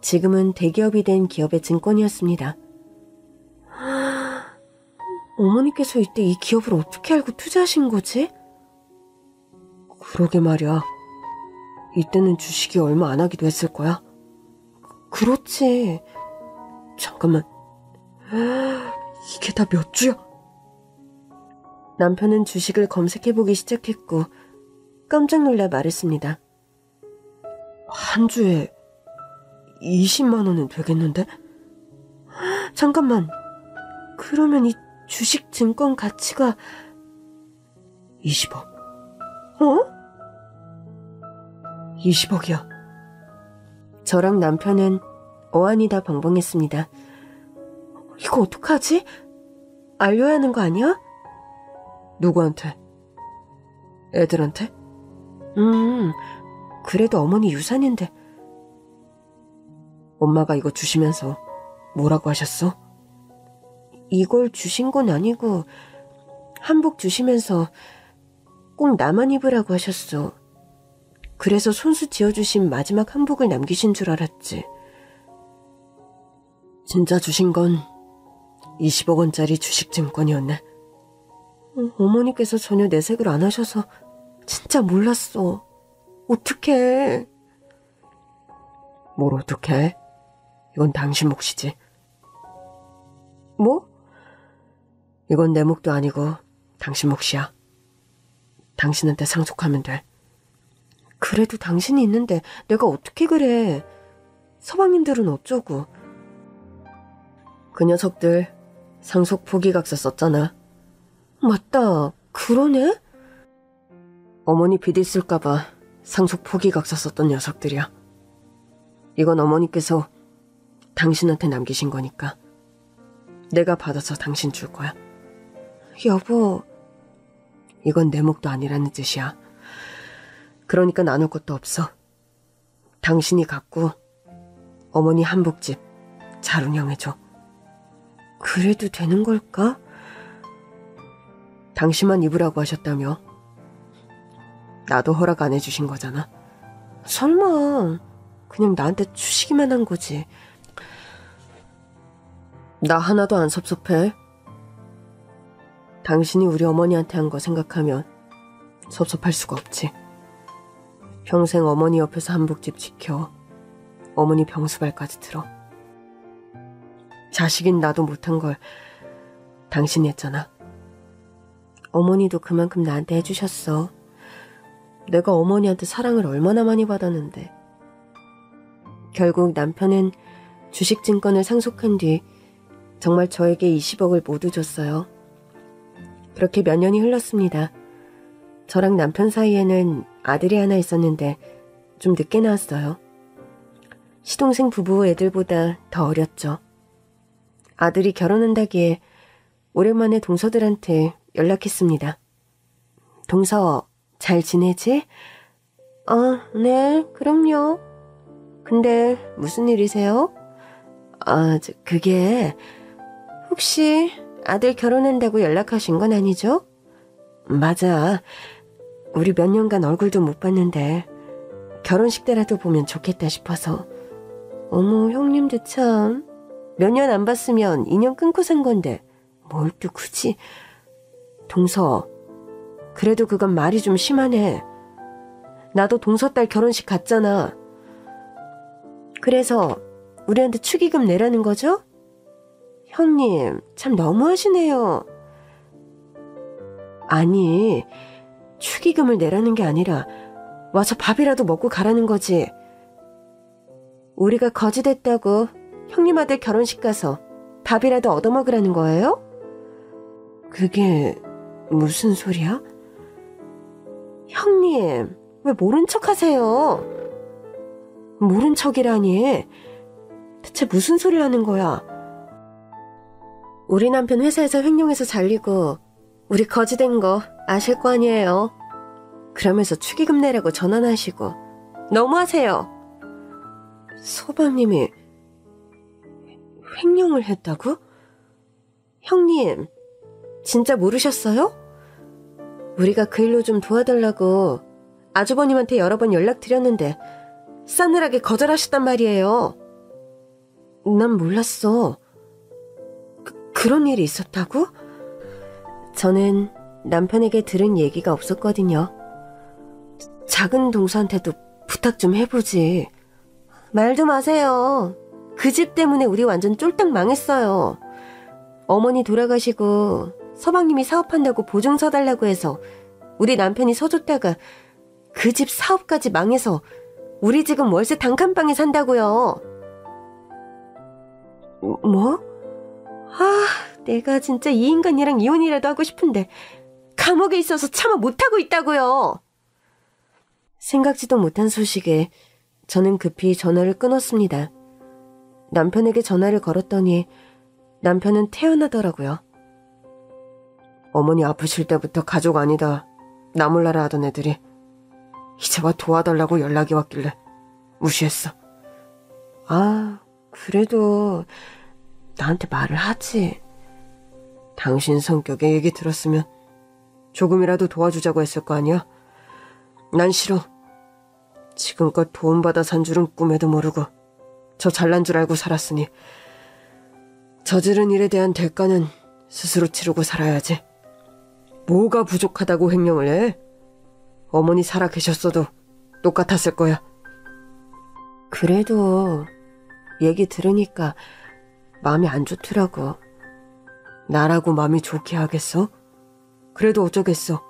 지금은 대기업이 된 기업의 증권이었습니다. 어머니께서 이때 이 기업을 어떻게 알고 투자하신 거지? 그러게 말이야. 이때는 주식이 얼마 안 하기도 했을 거야. 그렇지. 잠깐만. 이게 다 몇 주야? 남편은 주식을 검색해보기 시작했고 깜짝 놀라 말했습니다. 한 주에 20만 원은 되겠는데? 잠깐만. 그러면 이 주식 증권 가치가 20억. 어? 20억이야. 저랑 남편은 어안이 다 벙벙했습니다. 이거 어떡하지? 알려야 하는 거 아니야? 누구한테? 애들한테? 그래도 어머니 유산인데. 엄마가 이거 주시면서 뭐라고 하셨어? 이걸 주신 건 아니고 한복 주시면서 꼭 나만 입으라고 하셨어. 그래서 손수 지어주신 마지막 한복을 남기신 줄 알았지. 진짜 주신 건 20억 원짜리 주식증권이었네. 어머니께서 전혀 내색을 안 하셔서 진짜 몰랐어. 어떡해. 뭘 어떡해? 이건 당신 몫이지. 뭐? 이건 내 몫도 아니고 당신 몫이야. 당신한테 상속하면 돼. 그래도 당신이 있는데 내가 어떻게 그래. 서방님들은 어쩌고. 그 녀석들 상속 포기각서 썼잖아. 맞다. 그러네? 어머니 빚 있을까봐 상속 포기각서 썼던 녀석들이야. 이건 어머니께서 당신한테 남기신 거니까 내가 받아서 당신 줄 거야. 여보, 이건 내 몫도 아니라는 뜻이야. 그러니까 나눌 것도 없어. 당신이 갖고 어머니 한복집 잘 운영해줘. 그래도 되는 걸까? 당신만 입으라고 하셨다며. 나도 허락 안 해주신 거잖아. 설마 그냥 나한테 주시기만 한 거지. 나 하나도 안 섭섭해. 당신이 우리 어머니한테 한 거 생각하면 섭섭할 수가 없지. 평생 어머니 옆에서 한복집 지켜 어머니 병수발까지 들어. 자식인 나도 못한 걸 당신이 했잖아. 어머니도 그만큼 나한테 해주셨어. 내가 어머니한테 사랑을 얼마나 많이 받았는데. 결국 남편은 주식증권을 상속한 뒤 정말 저에게 20억을 모두 줬어요. 그렇게 몇 년이 흘렀습니다. 저랑 남편 사이에는 아들이 하나 있었는데 좀 늦게 나왔어요. 시동생 부부 애들보다 더 어렸죠. 아들이 결혼한다기에 오랜만에 동서들한테 연락했습니다. 동서, 잘 지내지? 네, 그럼요. 근데 무슨 일이세요? 그게 혹시 아들 결혼한다고 연락하신 건 아니죠? 맞아. 우리 몇 년간 얼굴도 못 봤는데 결혼식 때라도 보면 좋겠다 싶어서. 어머, 형님도 참. 몇 년 안 봤으면 인연 끊고 산 건데 뭘 또 굳이. 동서, 그래도 그건 말이 좀 심하네. 나도 동서 딸 결혼식 갔잖아. 그래서 우리한테 축의금 내라는 거죠? 형님, 참 너무하시네요. 아니, 축의금을 내라는 게 아니라 와서 밥이라도 먹고 가라는 거지. 우리가 거지됐다고 형님 아들 결혼식 가서 밥이라도 얻어먹으라는 거예요? 그게 무슨 소리야? 형님, 왜 모른 척 하세요? 모른 척이라니. 대체 무슨 소리를 하는 거야? 우리 남편 회사에서 횡령해서 잘리고 우리 거지된 거 아실 거 아니에요. 그러면서 축의금 내라고 전화하시고 너무하세요. 서방님이 횡령을 했다고? 형님, 진짜 모르셨어요? 우리가 그 일로 좀 도와달라고 아주버님한테 여러 번 연락드렸는데 싸늘하게 거절하셨단 말이에요. 난 몰랐어. 그런 일이 있었다고? 저는 남편에게 들은 얘기가 없었거든요. 작은 동서한테도 부탁 좀 해보지. 말도 마세요. 그 집 때문에 우리 완전 쫄딱 망했어요. 어머니 돌아가시고 서방님이 사업한다고 보증 서달라고 해서 우리 남편이 서줬다가 그 집 사업까지 망해서 우리 지금 월세 단칸방에 산다고요. 뭐? 내가 진짜 이 인간이랑 이혼이라도 하고 싶은데 감옥에 있어서 차마 못하고 있다고요. 생각지도 못한 소식에 저는 급히 전화를 끊었습니다. 남편에게 전화를 걸었더니 남편은 태어나더라고요. 어머니 아프실 때부터 가족 아니다 나 몰라라 하던 애들이 이제 와 도와달라고 연락이 왔길래 무시했어. 그래도 나한테 말을 하지. 당신 성격의 얘기 들었으면 조금이라도 도와주자고 했을 거 아니야? 난 싫어. 지금껏 도움받아 산 줄은 꿈에도 모르고 저 잘난 줄 알고 살았으니 저지른 일에 대한 대가는 스스로 치르고 살아야지. 뭐가 부족하다고 횡령을 해? 어머니 살아 계셨어도 똑같았을 거야. 그래도 얘기 들으니까 마음이 안 좋더라고. 나라고 마음이 좋게 하겠어? 그래도 어쩌겠어.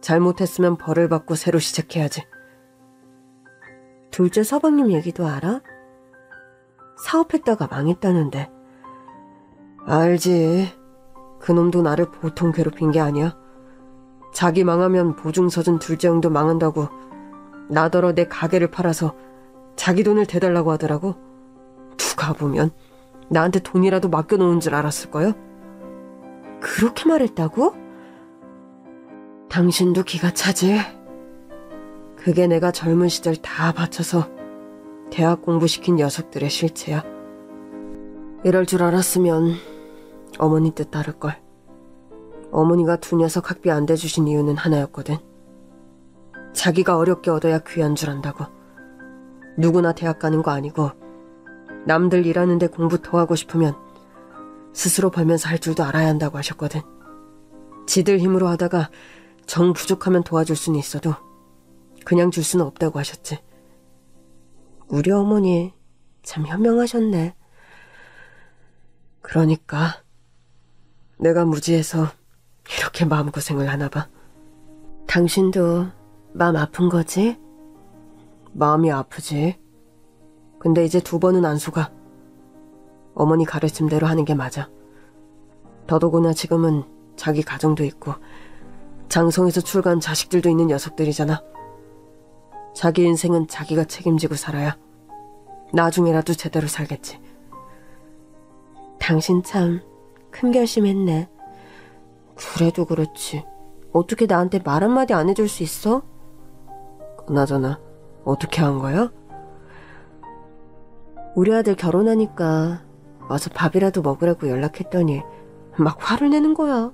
잘못했으면 벌을 받고 새로 시작해야지. 둘째 서방님 얘기도 알아? 사업했다가 망했다는데. 알지. 그놈도 나를 보통 괴롭힌 게 아니야. 자기 망하면 보증서준 둘째 형도 망한다고 나더러 내 가게를 팔아서 자기 돈을 대달라고 하더라고. 누가 보면 나한테 돈이라도 맡겨놓은 줄 알았을 거야? 그렇게 말했다고? 당신도 기가 차지. 그게 내가 젊은 시절 다 바쳐서 대학 공부시킨 녀석들의 실체야. 이럴 줄 알았으면 어머니 뜻 따를걸. 어머니가 두 녀석 학비 안 대주신 이유는 하나였거든. 자기가 어렵게 얻어야 귀한 줄 안다고. 누구나 대학 가는 거 아니고 남들 일하는데 공부 더 하고 싶으면 스스로 벌면서 할 줄도 알아야 한다고 하셨거든. 지들 힘으로 하다가 정 부족하면 도와줄 수는 있어도 그냥 줄 수는 없다고 하셨지. 우리 어머니 참 현명하셨네. 그러니까 내가 무지해서 이렇게 마음고생을 하나 봐. 당신도 마음 아픈 거지? 마음이 아프지. 근데 이제 두 번은 안 속아. 어머니 가르침대로 하는 게 맞아. 더더구나 지금은 자기 가정도 있고 장성에서 출간 자식들도 있는 녀석들이잖아. 자기 인생은 자기가 책임지고 살아야 나중에라도 제대로 살겠지. 당신 참 큰 결심했네. 그래도 그렇지. 어떻게 나한테 말 한마디 안 해줄 수 있어? 그나저나 어떻게 한 거야? 우리 아들 결혼하니까 와서 밥이라도 먹으라고 연락했더니 막 화를 내는 거야.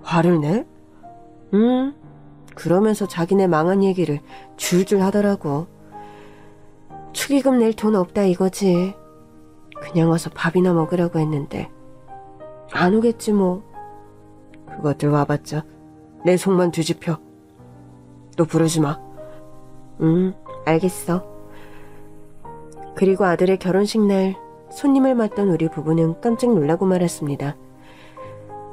화를 내? 응. 그러면서 자기네 망한 얘기를 줄줄 하더라고. 축의금 낼 돈 없다 이거지. 그냥 와서 밥이나 먹으라고 했는데 안 오겠지 뭐. 그것들 와봤자 내 속만 뒤집혀. 또 부르지 마. 알겠어. 그리고 아들의 결혼식 날 손님을 맞던 우리 부부는 깜짝 놀라고 말았습니다.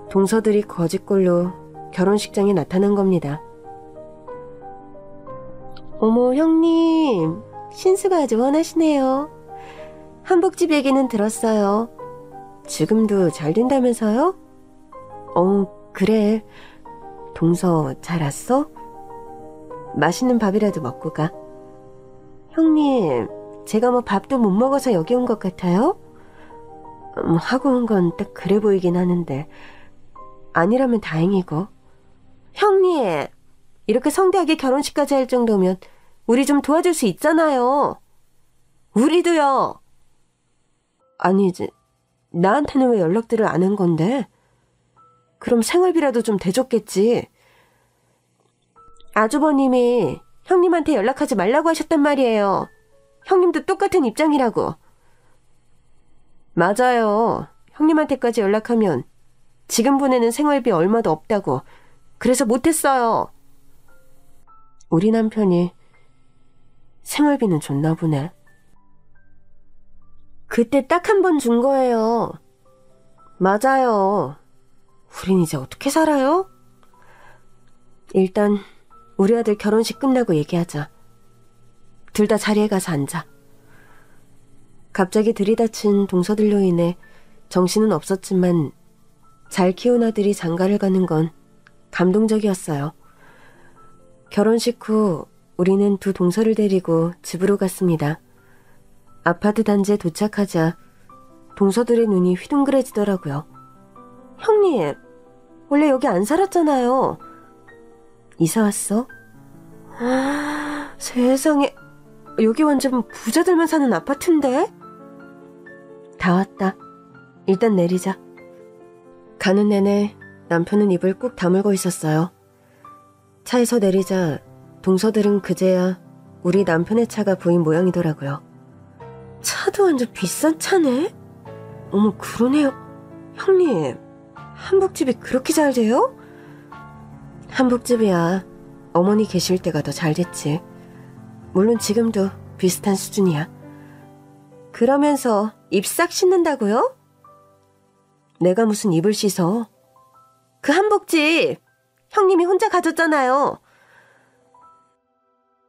동서들이 거짓골로 결혼식장에 나타난 겁니다. 어머 형님, 신수가 아주 원하시네요. 한복집 얘기는 들었어요. 지금도 잘 된다면서요? 그래. 동서 잘 왔어? 맛있는 밥이라도 먹고 가. 형님, 제가 뭐 밥도 못 먹어서 여기 온 것 같아요? 하고 온 건 딱 그래 보이긴 하는데 아니라면 다행이고. 형님, 이렇게 성대하게 결혼식까지 할 정도면 우리 좀 도와줄 수 있잖아요. 우리도요. 아니 이제 나한테는 왜 연락들을 안 한 건데? 그럼 생활비라도 좀 대줬겠지. 아주버님이 형님한테 연락하지 말라고 하셨단 말이에요. 형님도 똑같은 입장이라고. 맞아요. 형님한테까지 연락하면 지금 보내는 생활비 얼마도 없다고. 그래서 못했어요. 우리 남편이 생활비는 줬나 보네. 그때 딱 한 번 준 거예요. 맞아요. 우린 이제 어떻게 살아요? 일단 우리 아들 결혼식 끝나고 얘기하자. 둘 다 자리에 가서 앉아. 갑자기 들이닥친 동서들로 인해 정신은 없었지만 잘 키운 아들이 장가를 가는 건 감동적이었어요. 결혼식 후 우리는 두 동서를 데리고 집으로 갔습니다. 아파트 단지에 도착하자 동서들의 눈이 휘둥그레지더라고요. 형님, 원래 여기 안 살았잖아요. 이사 왔어? 세상에, 여기 완전 부자들만 사는 아파트인데? 다 왔다. 일단 내리자. 가는 내내 남편은 입을 꾹 다물고 있었어요. 차에서 내리자 동서들은 그제야 우리 남편의 차가 보인 모양이더라고요. 차도 완전 비싼 차네? 어머, 그러네요. 형님, 한복집이 그렇게 잘 돼요? 한복집이야. 어머니 계실 때가 더 잘 됐지. 물론 지금도 비슷한 수준이야. 그러면서 입 싹 씻는다고요? 내가 무슨 입을 씻어. 그 한복집 형님이 혼자 가졌잖아요.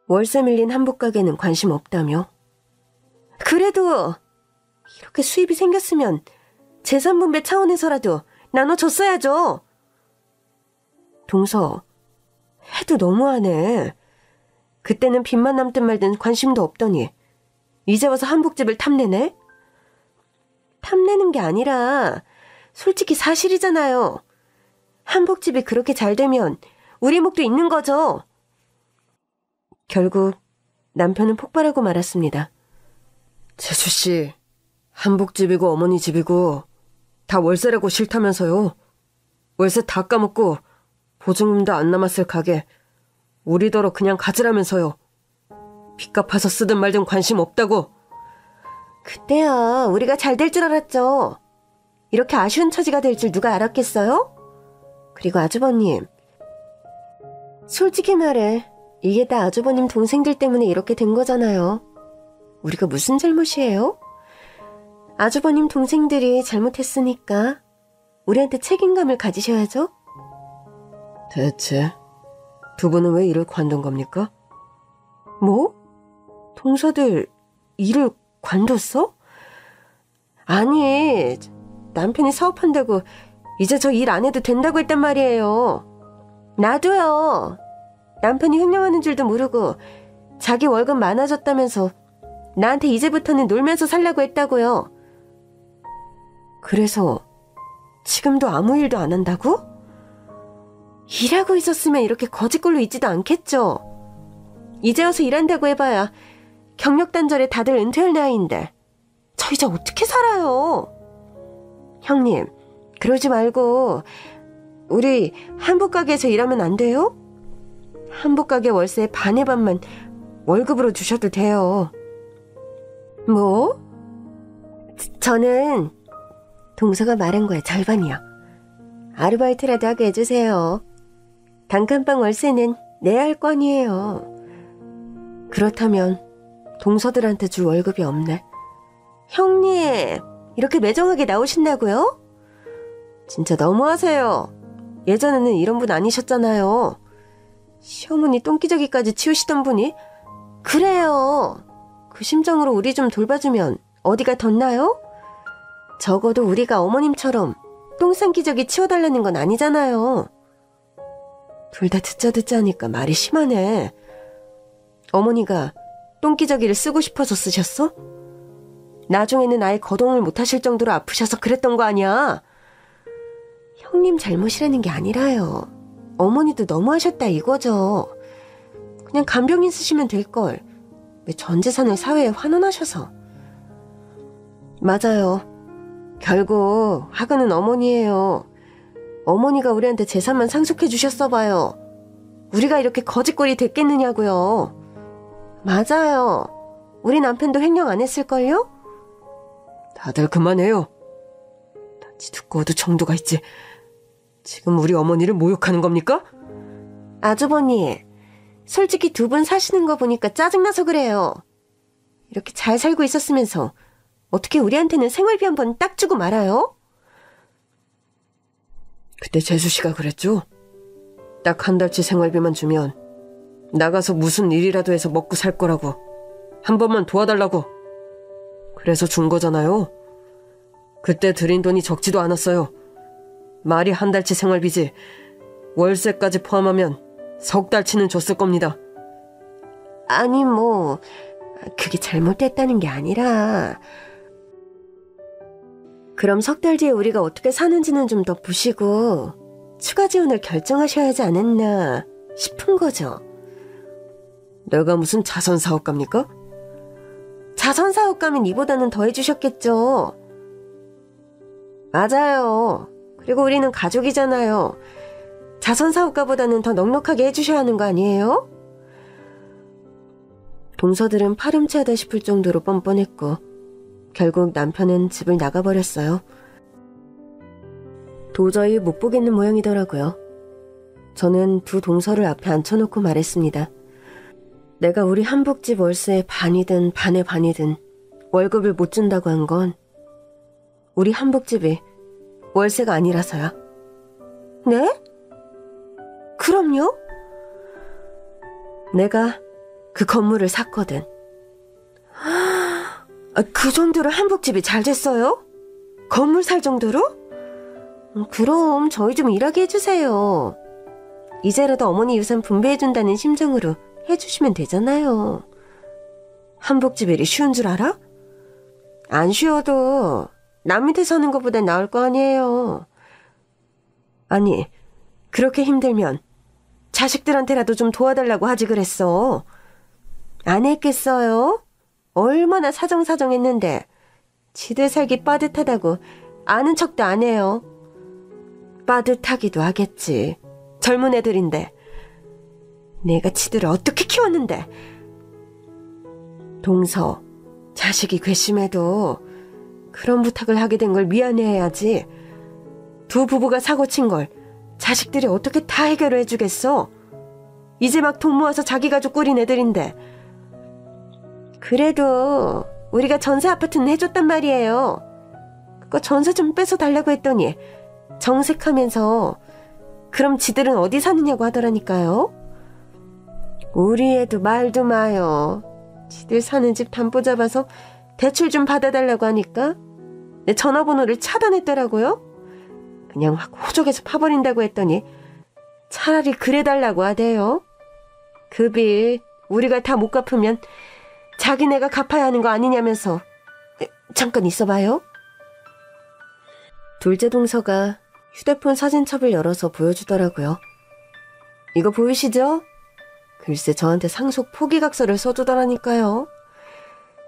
월세 밀린 한복 가게는 관심 없다며. 그래도 이렇게 수입이 생겼으면 재산 분배 차원에서라도 나눠줬어야죠. 동서, 해도 너무하네. 그때는 빚만 남든 말든 관심도 없더니 이제 와서 한복집을 탐내네? 탐내는 게 아니라 솔직히 사실이잖아요. 한복집이 그렇게 잘 되면 우리 목도 있는 거죠. 결국 남편은 폭발하고 말았습니다. 재수씨, 한복집이고 어머니 집이고 다 월세라고 싫다면서요. 월세 다 까먹고 보증금도 안 남았을 가게 우리더러 그냥 가지라면서요. 빚 갚아서 쓰든 말든 관심 없다고. 그때야 우리가 잘 될 줄 알았죠. 이렇게 아쉬운 처지가 될 줄 누가 알았겠어요? 그리고 아주버님, 솔직히 말해 이게 다 아주버님 동생들 때문에 이렇게 된 거잖아요. 우리가 무슨 잘못이에요? 아주버님 동생들이 잘못했으니까 우리한테 책임감을 가지셔야죠. 대체 두 분은 왜 일을 관둔 겁니까? 뭐? 동서들 일을 관뒀어? 아니, 남편이 사업한다고 이제 저 일 안 해도 된다고 했단 말이에요. 나도요. 남편이 횡령하는 줄도 모르고 자기 월급 많아졌다면서 나한테 이제부터는 놀면서 살라고 했다고요. 그래서 지금도 아무 일도 안 한다고? 일하고 있었으면 이렇게 거짓골로 있지도 않겠죠. 이제 와서 일한다고 해봐야 경력 단절에 다들 은퇴할 나이인데 저 이제 어떻게 살아요? 형님, 그러지 말고 우리 한복가게에서 일하면 안 돼요? 한복가게 월세 반의 반만 월급으로 주셔도 돼요. 뭐? 저는 동서가 말한 거에 절반이요. 아르바이트라도 하게 해주세요. 단칸방 월세는 내야 할 건이에요. 그렇다면 동서들한테 줄 월급이 없네. 형님, 이렇게 매정하게 나오신다고요? 진짜 너무하세요. 예전에는 이런 분 아니셨잖아요. 시어머니 똥기저귀까지 치우시던 분이? 그래요. 그 심정으로 우리 좀 돌봐주면 어디가 덧나요? 적어도 우리가 어머님처럼 똥싼기저귀 치워달라는 건 아니잖아요. 둘 다 듣자 하니까 말이 심하네. 어머니가 똥기저귀를 쓰고 싶어서 쓰셨어? 나중에는 아예 거동을 못하실 정도로 아프셔서 그랬던 거 아니야? 형님 잘못이라는 게 아니라요. 어머니도 너무하셨다 이거죠. 그냥 간병인 쓰시면 될걸. 왜 전 재산을 사회에 환원하셔서. 맞아요. 결국 하근은 어머니예요. 어머니가 우리한테 재산만 상속해 주셨어 봐요. 우리가 이렇게 거짓골이 됐겠느냐고요. 맞아요. 우리 남편도 횡령 안 했을걸요? 다들 그만해요. 단지 두꺼워도 정도가 있지. 지금 우리 어머니를 모욕하는 겁니까? 아주버니, 솔직히 두 분 사시는 거 보니까 짜증나서 그래요. 이렇게 잘 살고 있었으면서 어떻게 우리한테는 생활비 한 번 딱 주고 말아요? 그때 재수씨가 그랬죠? 딱 한 달치 생활비만 주면 나가서 무슨 일이라도 해서 먹고 살 거라고. 한 번만 도와달라고. 그래서 준 거잖아요. 그때 드린 돈이 적지도 않았어요. 말이 한 달치 생활비지 월세까지 포함하면 석 달치는 줬을 겁니다. 아니 뭐 그게 잘못됐다는 게 아니라 그럼 석 달 뒤에 우리가 어떻게 사는지는 좀 더 보시고 추가 지원을 결정하셔야 하지 않았나 싶은 거죠. 내가 무슨 자선사업가입니까? 자선사업가면 이보다는 더 해주셨겠죠. 맞아요. 그리고 우리는 가족이잖아요. 자선사업가보다는 더 넉넉하게 해주셔야 하는 거 아니에요? 동서들은 파렴치하다 싶을 정도로 뻔뻔했고 결국 남편은 집을 나가버렸어요. 도저히 못 보겠는 모양이더라고요. 저는 두 동서를 앞에 앉혀놓고 말했습니다. 내가 우리 한복집 월세의 반이든 반의 반이든 월급을 못 준다고 한 건 우리 한복집이 월세가 아니라서야. 네? 그럼요? 내가 그 건물을 샀거든. 그 정도로 한복집이 잘 됐어요? 건물 살 정도로? 그럼 저희 좀 일하게 해주세요. 이제라도 어머니 유산 분배해준다는 심정으로 해주시면 되잖아요. 한복집 일이 쉬운 줄 알아? 안 쉬워도 남 밑에 사는 것보다 나을 거 아니에요. 아니, 그렇게 힘들면 자식들한테라도 좀 도와달라고 하지 그랬어. 안 했겠어요? 얼마나 사정사정했는데 지들 살기 빠듯하다고 아는 척도 안 해요. 빠듯하기도 하겠지. 젊은 애들인데. 내가 지들을 어떻게 키웠는데. 동서, 자식이 괘씸해도 그런 부탁을 하게 된 걸 미안해해야지. 두 부부가 사고친 걸 자식들이 어떻게 다 해결을 해주겠어? 이제 막 돈 모아서 자기 가족 꾸린 애들인데. 그래도 우리가 전세 아파트는 해줬단 말이에요. 그거 전세 좀 뺏어달라고 했더니 정색하면서 그럼 지들은 어디 사느냐고 하더라니까요. 우리 애도 말도 마요. 지들 사는 집 담보 잡아서 대출 좀 받아달라고 하니까 내 전화번호를 차단했더라고요. 그냥 확 호적에서 파버린다고 했더니 차라리 그래달라고 하대요. 그 빚 우리가 다 못 갚으면 자기네가 갚아야 하는 거 아니냐면서. 잠깐 있어봐요. 둘째 동서가 휴대폰 사진첩을 열어서 보여주더라고요. 이거 보이시죠? 글쎄 저한테 상속 포기각서를 써주더라니까요.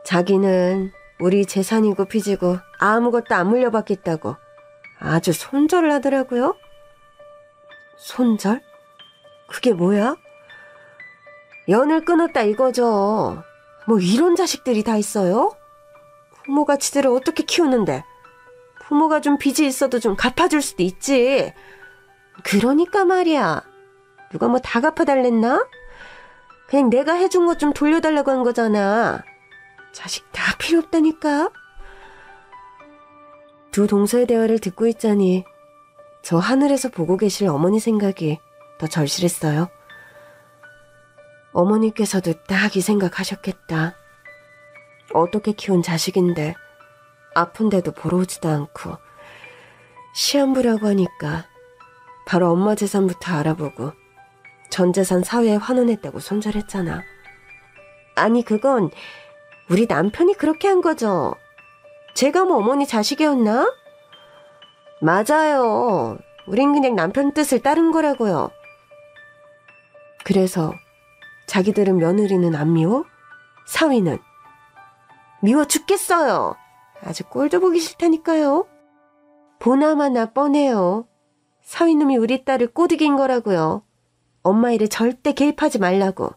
자기는 우리 재산이고 빚이고 아무것도 안 물려받겠다고 아주 손절을 하더라고요. 손절? 그게 뭐야? 연을 끊었다 이거죠. 뭐 이런 자식들이 다 있어요? 부모가 지들을 어떻게 키우는데 부모가 좀 빚이 있어도 좀 갚아줄 수도 있지. 그러니까 말이야. 누가 뭐 다 갚아달랬나? 그냥 내가 해준 것 좀 돌려달라고 한 거잖아. 자식 다 필요 없다니까. 두 동서의 대화를 듣고 있자니 저 하늘에서 보고 계실 어머니 생각이 더 절실했어요. 어머니께서도 딱 이 생각하셨겠다. 어떻게 키운 자식인데 아픈데도 보러 오지도 않고 시한부라고 하니까 바로 엄마 재산부터 알아보고 전 재산 사회에 환원했다고 손절했잖아. 아니 그건 우리 남편이 그렇게 한 거죠. 제가 뭐 어머니 자식이었나? 맞아요. 우린 그냥 남편 뜻을 따른 거라고요. 그래서 자기들은 며느리는 안 미워? 사위는? 미워 죽겠어요. 아주 꼴도 보기 싫다니까요. 보나마나 뻔해요. 사위놈이 우리 딸을 꼬드긴 거라고요. 엄마 일에 절대 개입하지 말라고.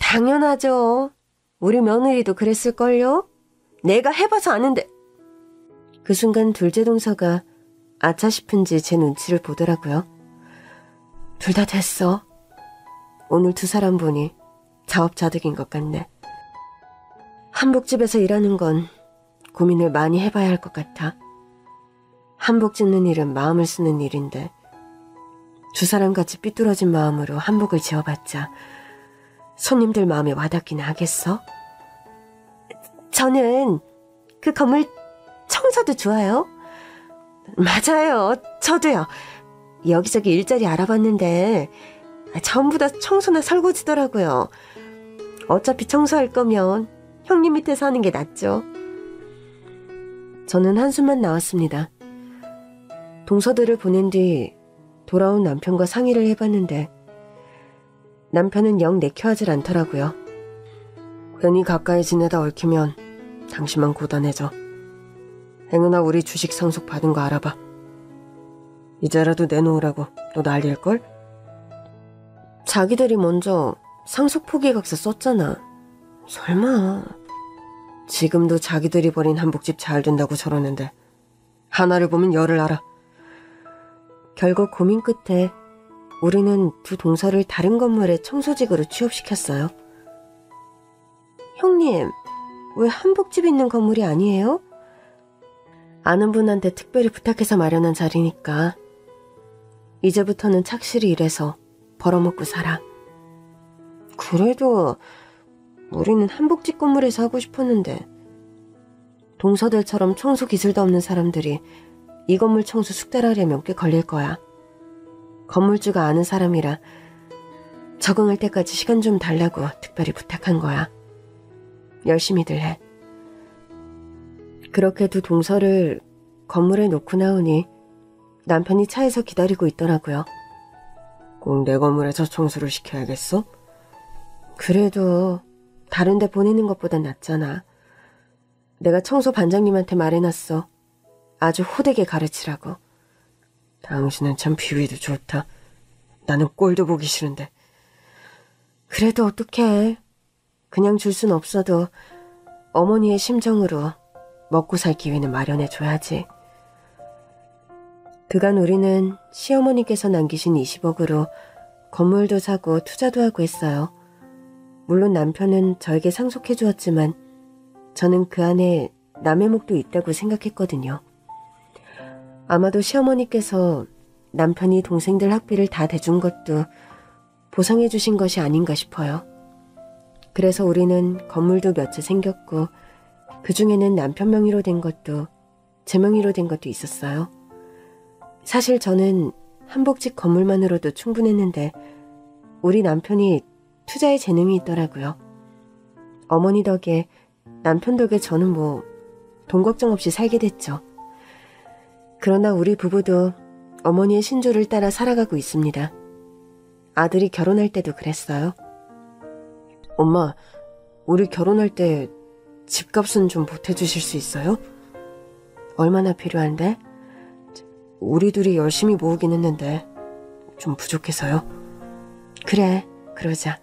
당연하죠. 우리 며느리도 그랬을걸요? 내가 해봐서 아는데. 그 순간 둘째 동서가 아차 싶은지 제 눈치를 보더라고요. 둘 다 됐어. 오늘 두 사람 보니 자업자득인 것 같네. 한복집에서 일하는 건 고민을 많이 해봐야 할 것 같아. 한복 짓는 일은 마음을 쓰는 일인데 두 사람같이 삐뚤어진 마음으로 한복을 지어봤자 손님들 마음에 와닿기는 하겠어? 저는 그 건물 청소도 좋아요. 맞아요. 저도요. 여기저기 일자리 알아봤는데 전부 다 청소나 설거지더라고요. 어차피 청소할 거면 형님 밑에 사는 게 낫죠. 저는 한숨만 나왔습니다. 동서들을 보낸 뒤 돌아온 남편과 상의를 해봤는데 남편은 영 내켜하질 않더라고요. 괜히 가까이 지내다 얽히면 당신만 고단해져. 행은아 우리 주식 상속 받은 거 알아봐. 이제라도 내놓으라고 너 난리일걸? 자기들이 먼저 상속 포기각서 썼잖아. 설마. 지금도 자기들이 버린 한복집 잘 된다고 저러는데 하나를 보면 열을 알아. 결국 고민 끝에 우리는 두 동서를 다른 건물에 청소직으로 취업시켰어요. 형님, 왜 한복집 있는 건물이 아니에요? 아는 분한테 특별히 부탁해서 마련한 자리니까 이제부터는 착실히 일해서 벌어먹고 살아. 그래도 우리는 한복집 건물에서 하고 싶었는데 동서들처럼 청소 기술도 없는 사람들이 이 건물 청소 숙달하려면 꽤 걸릴 거야. 건물주가 아는 사람이라 적응할 때까지 시간 좀 달라고 특별히 부탁한 거야. 열심히들 해. 그렇게 두 동서를 건물에 놓고 나오니 남편이 차에서 기다리고 있더라고요. 꼭 내 건물에서 청소를 시켜야겠어? 그래도 다른 데 보내는 것보단 낫잖아. 내가 청소 반장님한테 말해놨어. 아주 호되게 가르치라고. 당신은 참 비위도 좋다. 나는 꼴도 보기 싫은데. 그래도 어떡해. 그냥 줄 순 없어도 어머니의 심정으로 먹고 살 기회는 마련해줘야지. 그간 우리는 시어머니께서 남기신 20억으로 건물도 사고 투자도 하고 했어요. 물론 남편은 저에게 상속해 주었지만 저는 그 안에 남의 몫도 있다고 생각했거든요. 아마도 시어머니께서 남편이 동생들 학비를 다 대준 것도 보상해 주신 것이 아닌가 싶어요. 그래서 우리는 건물도 몇 채 생겼고 그중에는 남편 명의로 된 것도 제 명의로 된 것도 있었어요. 사실 저는 한복집 건물만으로도 충분했는데 우리 남편이 투자에 재능이 있더라고요. 어머니 덕에 남편 덕에 저는 돈 걱정 없이 살게 됐죠. 그러나 우리 부부도 어머니의 신조를 따라 살아가고 있습니다. 아들이 결혼할 때도 그랬어요. 엄마, 우리 결혼할 때 집값은 좀 보태주실 수 있어요? 얼마나 필요한데? 우리 둘이 열심히 모으긴 했는데 좀 부족해서요. 그래, 그러자.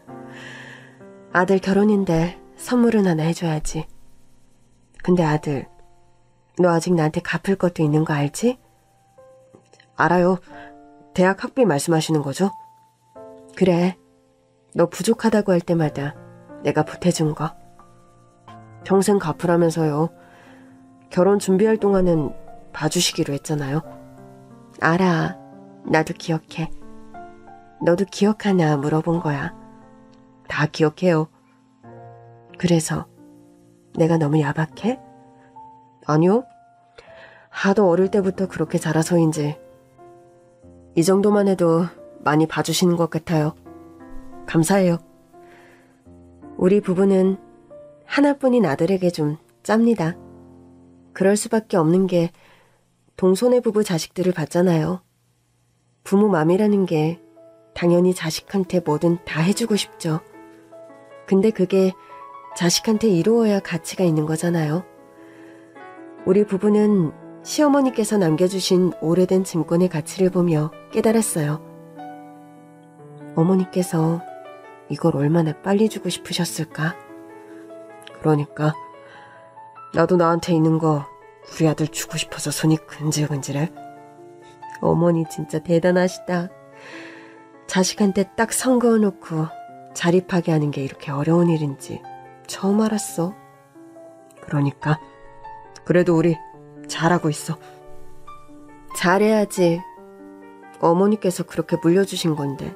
아들 결혼인데 선물은 하나 해줘야지. 근데 아들, 너 아직 나한테 갚을 것도 있는 거 알지? 알아요. 대학 학비 말씀하시는 거죠? 그래, 너 부족하다고 할 때마다 내가 보태준 거. 평생 갚으라면서요. 결혼 준비할 동안은 봐주시기로 했잖아요. 알아. 나도 기억해. 너도 기억하나 물어본 거야. 다 기억해요. 그래서 내가 너무 야박해? 아니요. 하도 어릴 때부터 그렇게 자라서인지 이 정도만 해도 많이 봐주시는 것 같아요. 감사해요. 우리 부부는 하나뿐인 아들에게 좀 짭니다. 그럴 수밖에 없는 게 동손의 부부 자식들을 봤잖아요. 부모 맘이라는 게 당연히 자식한테 뭐든 다 해주고 싶죠. 근데 그게 자식한테 이루어야 가치가 있는 거잖아요. 우리 부부는 시어머니께서 남겨주신 오래된 증권의 가치를 보며 깨달았어요. 어머니께서 이걸 얼마나 빨리 주고 싶으셨을까? 그러니까 나도 나한테 있는 거 우리 아들 주고 싶어서 손이 근질근질해. 어머니 진짜 대단하시다. 자식한테 딱 선 그어놓고 자립하게 하는 게 이렇게 어려운 일인지 처음 알았어. 그러니까 그래도 우리 잘하고 있어. 잘해야지. 어머니께서 그렇게 물려주신 건데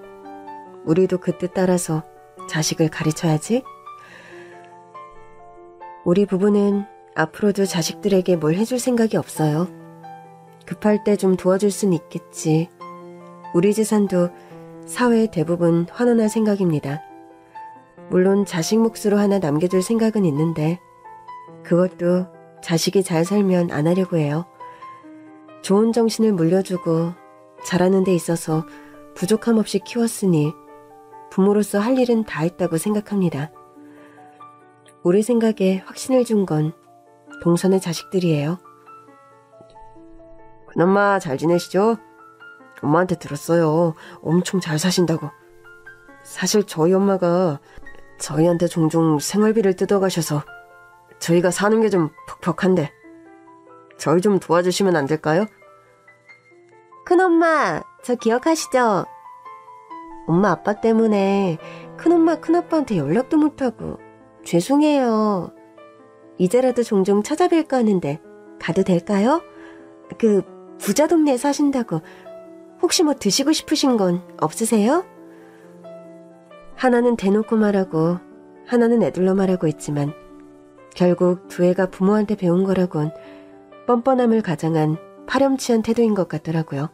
우리도 그 뜻 따라서 자식을 가르쳐야지. 우리 부부는 앞으로도 자식들에게 뭘 해줄 생각이 없어요. 급할 때 좀 도와줄 순 있겠지. 우리 재산도 사회의 대부분 환원할 생각입니다. 물론 자식 몫으로 하나 남겨둘 생각은 있는데 그것도 자식이 잘 살면 안 하려고 해요. 좋은 정신을 물려주고 자라는 데 있어서 부족함 없이 키웠으니 부모로서 할 일은 다 했다고 생각합니다. 우리 생각에 확신을 준 건 동선의 자식들이에요. 큰엄마 잘 지내시죠? 엄마한테 들었어요. 엄청 잘 사신다고. 사실 저희 엄마가 저희한테 종종 생활비를 뜯어가셔서 저희가 사는 게 좀 퍽퍽한데 저희 좀 도와주시면 안 될까요? 큰엄마, 저 기억하시죠? 엄마 아빠 때문에 큰엄마 큰아빠한테 연락도 못하고 죄송해요. 이제라도 종종 찾아뵐까 하는데 가도 될까요? 그 부자 동네에 사신다고 혹시 뭐 드시고 싶으신 건 없으세요? 하나는 대놓고 말하고 하나는 애들러 말하고 있지만 결국 두 애가 부모한테 배운 거라곤 뻔뻔함을 가장한 파렴치한 태도인 것 같더라고요.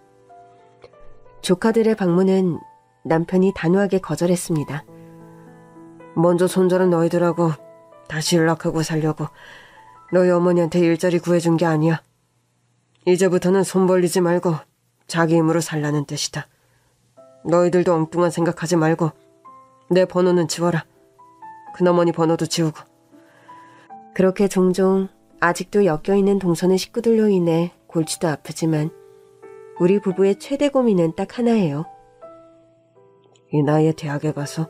조카들의 방문은 남편이 단호하게 거절했습니다. 먼저 손자는 너희들하고 다시 연락하고 살려고 너희 어머니한테 일자리 구해준 게 아니야. 이제부터는 손 벌리지 말고 자기 힘으로 살라는 뜻이다. 너희들도 엉뚱한 생각하지 말고 내 번호는 지워라. 큰어머니 번호도 지우고. 그렇게 종종 아직도 엮여있는 동선의 식구들로 인해 골치도 아프지만 우리 부부의 최대 고민은 딱 하나예요. 이 나이에 대학에 가서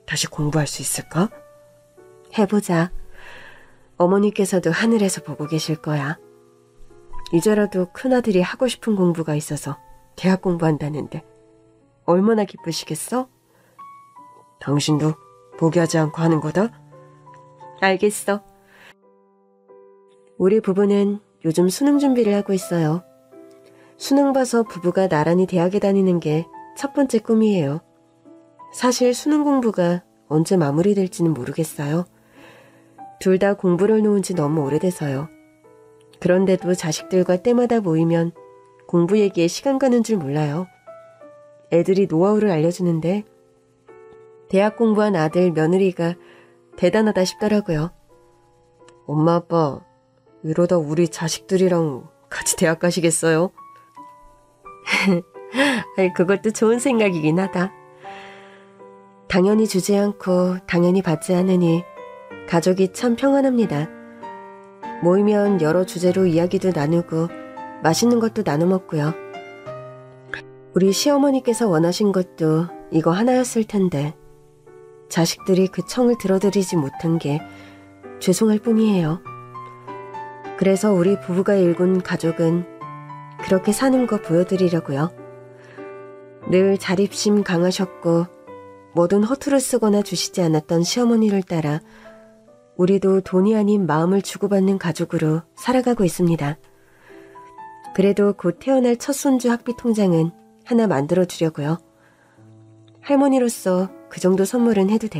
다시 공부할 수 있을까? 해보자. 어머니께서도 하늘에서 보고 계실 거야. 이제라도 큰아들이 하고 싶은 공부가 있어서 대학 공부한다는데 얼마나 기쁘시겠어? 당신도 포기하지 않고 하는 거다? 알겠어. 우리 부부는 요즘 수능 준비를 하고 있어요. 수능 봐서 부부가 나란히 대학에 다니는 게 첫 번째 꿈이에요. 사실 수능 공부가 언제 마무리될지는 모르겠어요. 둘 다 공부를 놓은 지 너무 오래돼서요. 그런데도 자식들과 때마다 모이면 공부 얘기에 시간 가는 줄 몰라요. 애들이 노하우를 알려주는데 대학 공부한 아들 며느리가 대단하다 싶더라고요. 엄마 아빠 이러다 우리 자식들이랑 같이 대학 가시겠어요? 그것도 좋은 생각이긴 하다. 당연히 주지 않고 당연히 받지 않으니 가족이 참 평안합니다. 모이면 여러 주제로 이야기도 나누고 맛있는 것도 나눠 먹고요. 우리 시어머니께서 원하신 것도 이거 하나였을 텐데 자식들이 그 청을 들어드리지 못한 게 죄송할 뿐이에요. 그래서 우리 부부가 일군 가족은 그렇게 사는 거 보여드리려고요. 늘 자립심 강하셨고 뭐든 허투루 쓰거나 주시지 않았던 시어머니를 따라 우리도 돈이 아닌 마음을 주고받는 가족으로 살아가고 있습니다. 그래도 곧 태어날 첫 손주 학비 통장은 하나 만들어 주려고요. 할머니로서 그 정도 선물은 해도 되겠죠.